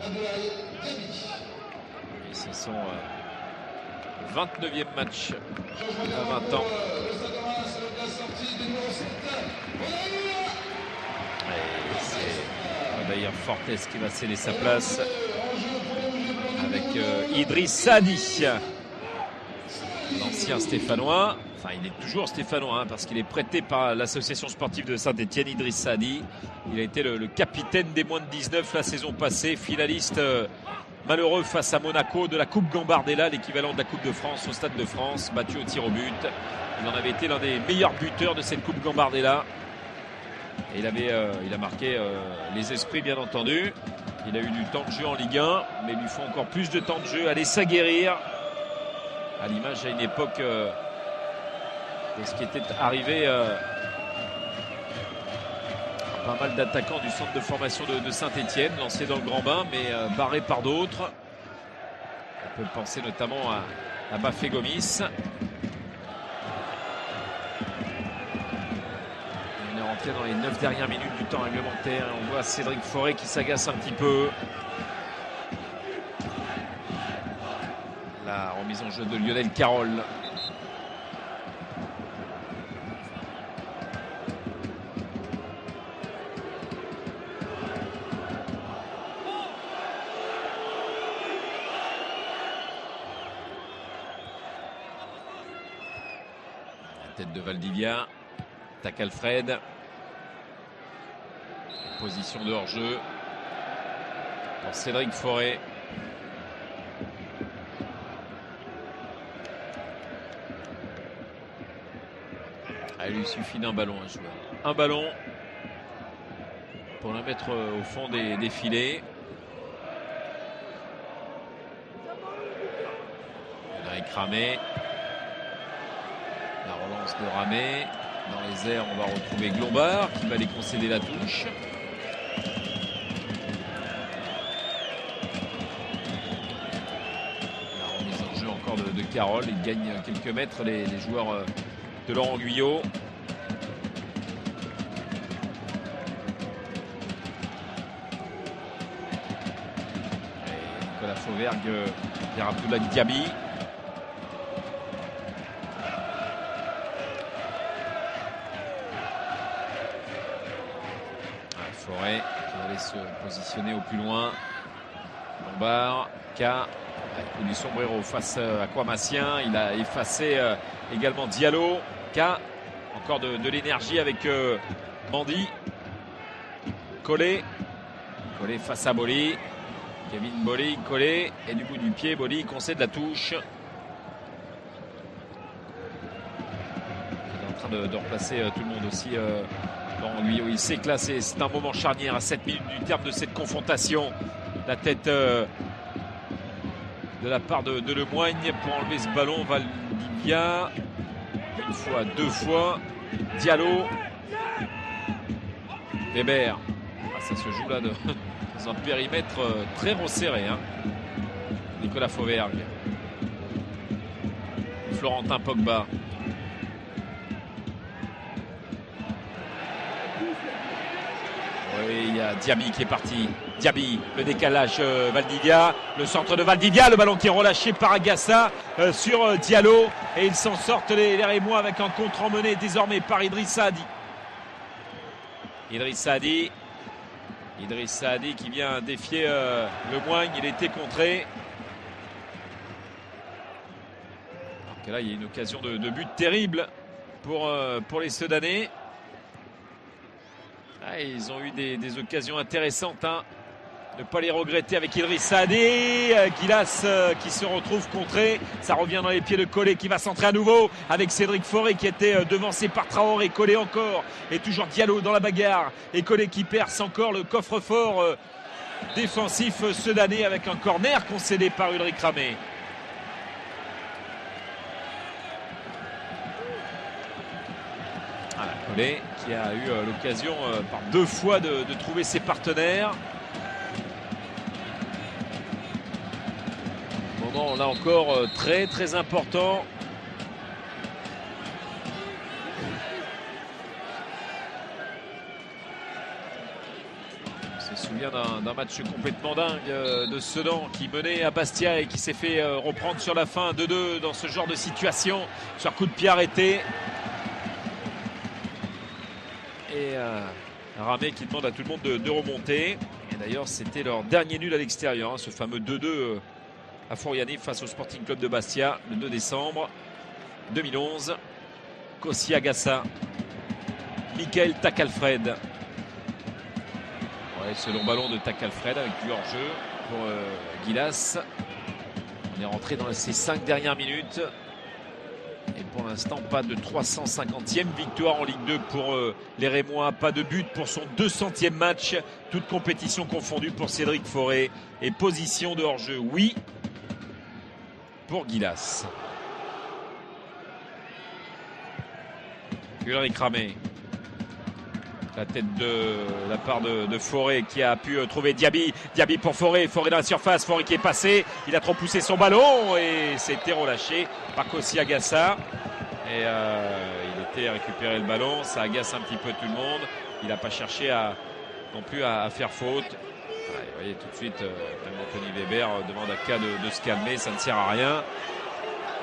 Et c'est son 29e match à 20 ans. D'ailleurs Fortes qui va céder sa place avec Idriss Saadi, l'ancien Stéphanois. Enfin, il est toujours Stéphanois hein, parce qu'il est prêté par l'association sportive de Saint-Etienne. Idriss Saadi, il a été le capitaine des moins de 19 la saison passée, finaliste malheureux face à Monaco de la Coupe Gambardella, l'équivalent de la Coupe de France au Stade de France, battu au tir au but. Il en avait été l'un des meilleurs buteurs de cette Coupe Gambardella. Et il a marqué les esprits bien entendu. Il a eu du temps de jeu en Ligue 1, mais il lui faut encore plus de temps de jeu. Aller s'aguerrir à l'image à une époque de ce qui était arrivé pas mal d'attaquants du centre de formation de Saint-Etienne, lancés dans le grand bain, mais barrés par d'autres. On peut penser notamment à Bafé Gomis. Dans les 9 dernières minutes du temps réglementaire. On voit Cédric Forêt qui s'agace un petit peu. La remise en jeu de Lionel Carroll. La tête de Valdivia. Takalfred. Position de hors-jeu pour Cédric Forêt. Il lui suffit d'un ballon à jouer. Un ballon pour la mettre au fond des filets. Ulrich Ramé. La relance de Ramé. Dans les airs, on va retrouver Glombard qui va les concéder la touche. La remise en jeu encore de Carroll. Il gagne quelques mètres les joueurs de Laurent Guyot. Fauvergue vers Abdoulaye Diaby. Forêt qui va aller se positionner au plus loin. Lombard, K, coup du sombrero face à Kwamassien. Il a effacé également Diallo. K, encore de l'énergie avec Mandy. Collé face à Boli. Kevin Boli collé et du bout du pied Boli concède la touche. Il est en train de replacer tout le monde aussi dans lui où il s'est classé. C'est un moment charnière à 7 minutes du terme de cette confrontation. La tête de la part de Lemoigne pour enlever ce ballon. Valdivia une fois, deux fois. Diallo. Weber. Ça se joue là dans un périmètre très resserré. Nicolas Fauvergue. Florentin Pogba. Oui, il y a Diaby qui est parti. Diaby, le décalage Valdivia. Le centre de Valdivia. Le ballon qui est relâché par Agassa sur Diallo. Et ils s'en sortent les Rémois avec un contre emmené désormais par Idriss Saadi. Idriss Saadi qui vient défier Lemoigne. Il était contré. Alors que là, il y a une occasion de but terrible pour les Sedanais. Ils ont eu des occasions intéressantes. Ne pas les regretter avec Idriss Saadi. Gilas qui se retrouve contré. Ça revient dans les pieds de Collé qui va centrer à nouveau avec Cédric Forêt qui était devancé par Traoré. Collé encore. Et toujours Diallo dans la bagarre. Et Collé qui perce encore le coffre-fort défensif sedanais avec un corner concédé par Ulrich Ramé. Collé qui a eu l'occasion par deux fois de trouver ses partenaires. Moment là encore très très important. On se souvient d'un match complètement dingue de Sedan qui menait à Bastia et qui s'est fait reprendre sur la fin 2-2 dans ce genre de situation sur coup de pied arrêté. Et Ramé qui demande à tout le monde de remonter. Et d'ailleurs c'était leur dernier nul à l'extérieur, ce fameux 2-2 à Foriani face au Sporting Club de Bastia le 2 décembre 2011. Kossi Agassa, Michael Takalfred. Ouais, ce long ballon de Takalfred avec du hors-jeu pour Gilas. On est rentré dans ces 5 dernières minutes. Et pour l'instant, pas de 350e victoire en Ligue 2 pour les Rémois. Pas de but pour son 200e match. Toute compétition confondue pour Cédric Forêt. Et position de hors-jeu, oui, pour Gilas. Ulrich Ramé. La tête de la part de Forêt qui a pu trouver Diaby. Diaby pour Forêt. Forêt dans la surface. Forêt qui est passé. Il a trop poussé son ballon et c'était relâché par Kossi Agassa. Et il était récupéré le ballon. Ça agace un petit peu tout le monde. Il n'a pas cherché non plus à faire faute. Vous voyez tout de suite, même Anthony Weber demande à K de se calmer. Ça ne sert à rien.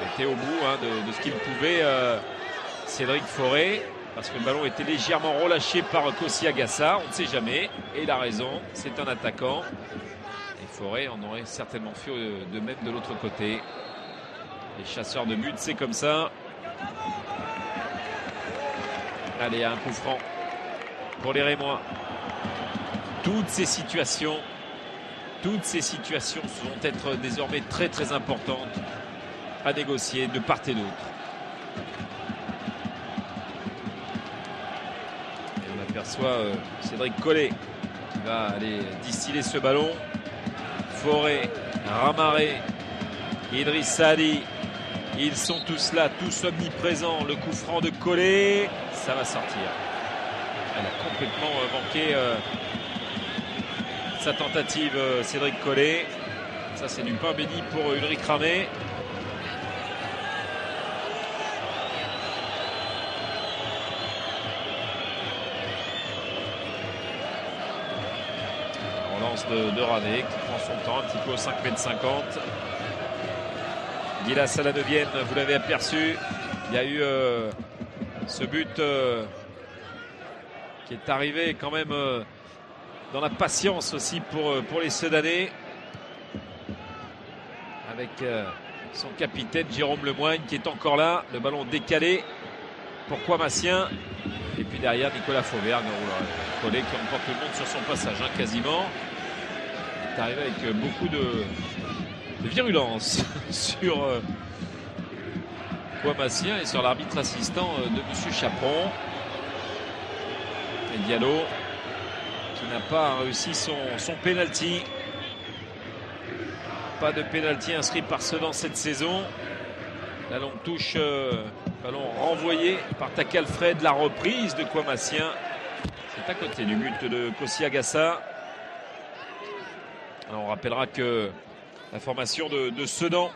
Il était au bout de ce qu'il pouvait Cédric Forêt. Parce que le ballon était légèrement relâché par Kossi Agassa, on ne sait jamais. Et il a raison, c'est un attaquant. Et Forêt en aurait certainement fait de même de l'autre côté. Les chasseurs de but, c'est comme ça. Allez, un coup franc pour les Rémois. Toutes ces situations vont être désormais très très importantes à négocier de part et d'autre. Aperçoit Cédric Collé qui va aller distiller ce ballon. Forêt, Ramaré, Idriss Saadi, ils sont tous là, tous omniprésents. Le coup franc de Collé, ça va sortir. Elle a complètement manqué sa tentative, Cédric Collé. Ça c'est du pain béni pour Ulrich Ramé. défense de Ravé qui prend son temps un petit peu au 5,50 m. Gilas à la 9e, vous l'avez aperçu. Il y a eu ce but qui est arrivé quand même dans la patience aussi pour les Sedanais. Avec son capitaine Jérôme Lemoigne qui est encore là. Le ballon décalé pour Kouamassien. Et puis derrière Nicolas Fauvergue, collé qui emporte le monde sur son passage quasiment. Il est arrivé avec beaucoup de virulence sur Kouamassien et sur l'arbitre assistant de M. Chaperon. Et Diallo qui n'a pas réussi son pénalty. Pas de pénalty inscrit par Sedan cette saison. La longue touche, ballon renvoyé par Takalfred. La reprise de Kouamassien. C'est à côté du but de Kossi Agassa. Alors on rappellera que la formation de Sedan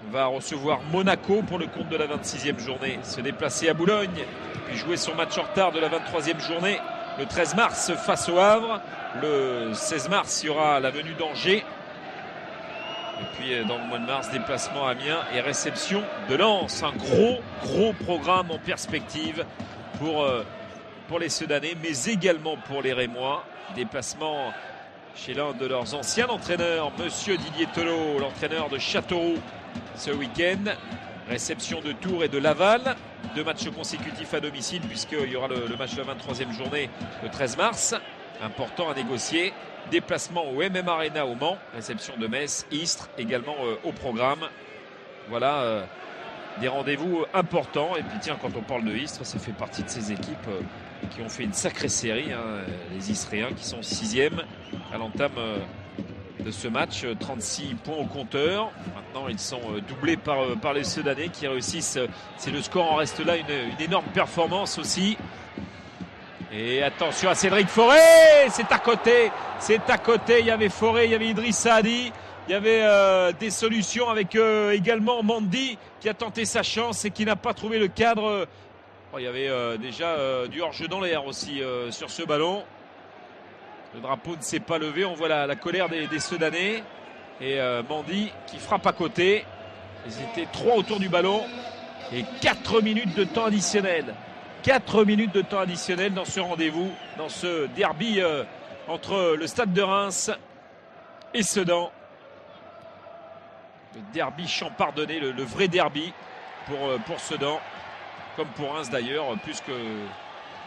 va recevoir Monaco pour le compte de la 26e journée. Se déplacer à Boulogne, puis jouer son match en retard de la 23e journée le 13 mars face au Havre. Le 16 mars, il y aura la venue d'Angers. Et puis dans le mois de mars, déplacement à Amiens et réception de Lens. Un gros programme en perspective pour les Sedanais, mais également pour les Rémois. Déplacement chez l'un de leurs anciens entraîneurs, Monsieur Didier Thelot, l'entraîneur de Châteauroux ce week-end. Réception de Tours et de Laval. 2 matchs consécutifs à domicile puisqu'il y aura le match de la 23e journée le 13 mars. Important à négocier. Déplacement au MM Arena au Mans. Réception de Metz, Istres également au programme. Voilà des rendez-vous importants. Et puis tiens, quand on parle de Istres, ça fait partie de ces équipes qui ont fait une sacrée série. Les Istréens qui sont 6e à l'entame de ce match. 36 points au compteur. Maintenant, ils sont doublés par les Sedanais qui réussissent. Si le score en reste là, une énorme performance aussi. Et attention à Cédric Forêt, c'est à côté, il y avait Forêt, il y avait Idriss Saadi, il y avait des solutions avec également Mandy qui a tenté sa chance et qui n'a pas trouvé le cadre. Il y avait déjà du hors-jeu dans l'air aussi sur ce ballon. Le drapeau ne s'est pas levé, on voit la colère des Sedanais et Mandy qui frappe à côté. Ils étaient 3 autour du ballon et 4 minutes de temps additionnel. 4 minutes de temps additionnel dans ce rendez-vous, dans ce derby entre le Stade de Reims et Sedan. Le derby champardonné, le vrai derby pour Sedan, comme pour Reims d'ailleurs, plus que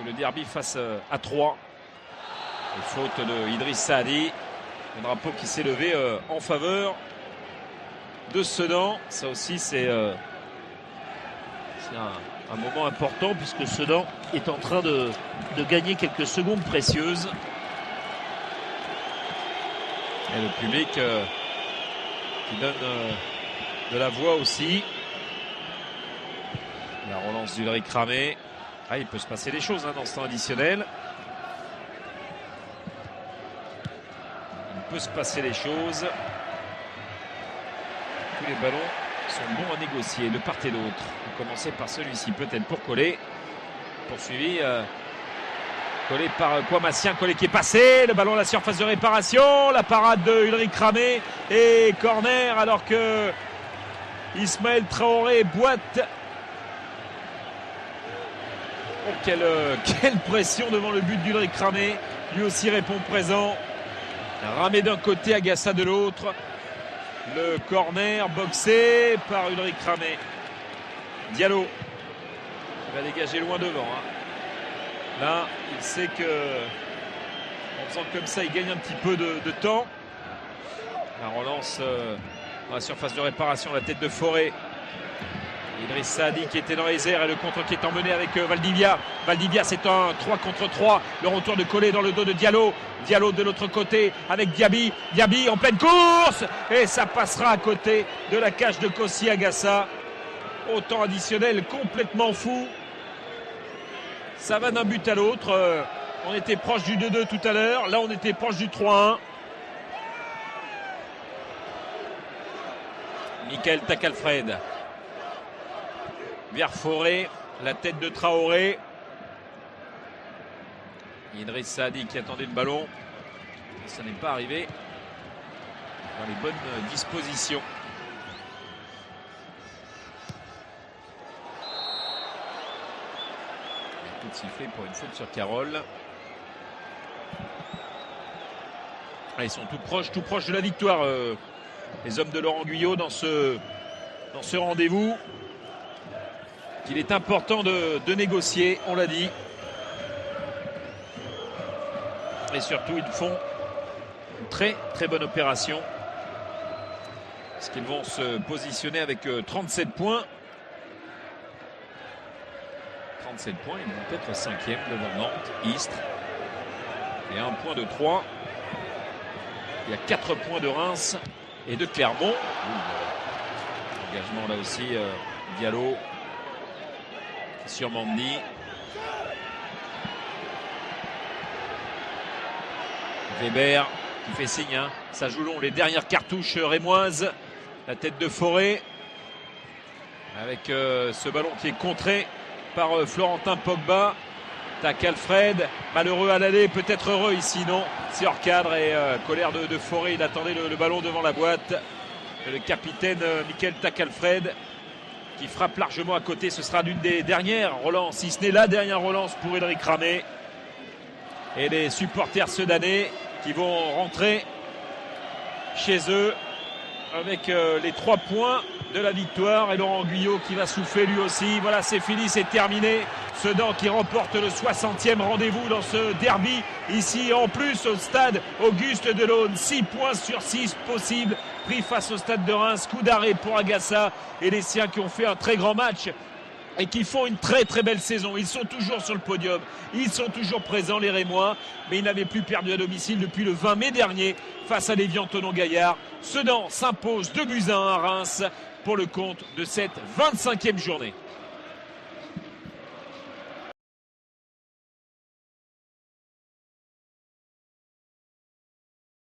le derby face à 3. Et faute de Idriss Saadi, le drapeau qui s'est levé en faveur de Sedan. Ça aussi c'est un moment important puisque Sedan est en train de gagner quelques secondes précieuses. Et le public qui donne de la voix aussi. La relance d'Ulrich Ramé. Il peut se passer des choses dans ce temps additionnel. Il peut se passer des choses. Tous les ballons sont bons à négocier de part et d'autre. On va commencer par celui-ci peut-être pour Collet. Poursuivi. Collet par Kouamassien. Collet qui est passé. Le ballon à la surface de réparation. La parade de Ulrich Ramé. Et corner alors que Ismaël Traoré boite. Oh, quelle pression devant le but d'Ulrich Ramé. Lui aussi répond présent. Ramé d'un côté, Agassa de l'autre. Le corner boxé par Ulrich Ramé. Diallo qui va dégager loin devant. Là, il sait que en faisant comme ça, il gagne un petit peu de temps. La relance dans la surface de réparation, la tête de Forêt. Idriss Saadi qui était dans les airs et le contre qui est emmené avec Valdivia. Valdivia, c'est un 3 contre 3. Le retour de Collet dans le dos de Diallo. Diallo de l'autre côté avec Diaby. Diaby en pleine course. Et ça passera à côté de la cage de Kossi Agassa. Au temps additionnel complètement fou. Ça va d'un but à l'autre. On était proche du 2-2 tout à l'heure. Là, on était proche du 3-1. Michael Takalfred. Vers Forêt, la tête de Traoré. Idriss Saadi qui attendait le ballon. Ça n'est pas arrivé. dans les bonnes dispositions. Un coup de sifflet pour une faute sur Carole. Ah, ils sont tout proches de la victoire, les hommes de Laurent Guyot dans ce rendez-vous. Il est important de négocier, on l'a dit. Et surtout, ils font une très très bonne opération. Parce qu'ils vont se positionner avec 37 points. 37 points, ils vont être 5e devant Nantes, Istres. Et 1 point de 3. Il y a 4 points de Reims et de Clermont. Engagement là aussi, Diallo sur Mandy. Weber qui fait signe, hein. Ça joue long, les dernières cartouches rémoises. La tête de Forêt avec ce ballon qui est contré par Florentin Pogba. Tac Alfred, malheureux à l'aller, peut-être heureux ici, non. C'est hors cadre et colère de Forêt, il attendait le ballon devant la boîte. Le capitaine Michael Tac Alfred qui frappe largement à côté, ce sera l'une des dernières relances, si ce n'est la dernière relance pour Édric Ramé. Et les supporters sedanais qui vont rentrer chez eux avec les 3 points de la victoire. Et Laurent Guyot qui va souffler lui aussi. Voilà, c'est fini, c'est terminé. Sedan qui remporte le 60e rendez-vous dans ce derby. Ici, en plus, au stade Auguste Delaune. 6 points sur 6 possibles. Pris face au stade de Reims. Coup d'arrêt pour Agassa et les siens qui ont fait un très grand match et qui font une très très belle saison. Ils sont toujours sur le podium, ils sont toujours présents les Rémois, mais ils n'avaient plus perdu à domicile depuis le 20 mai dernier face à l'Évian-Thonon-Gaillard. Sedan s'impose 2-1 à Reims pour le compte de cette 25e journée.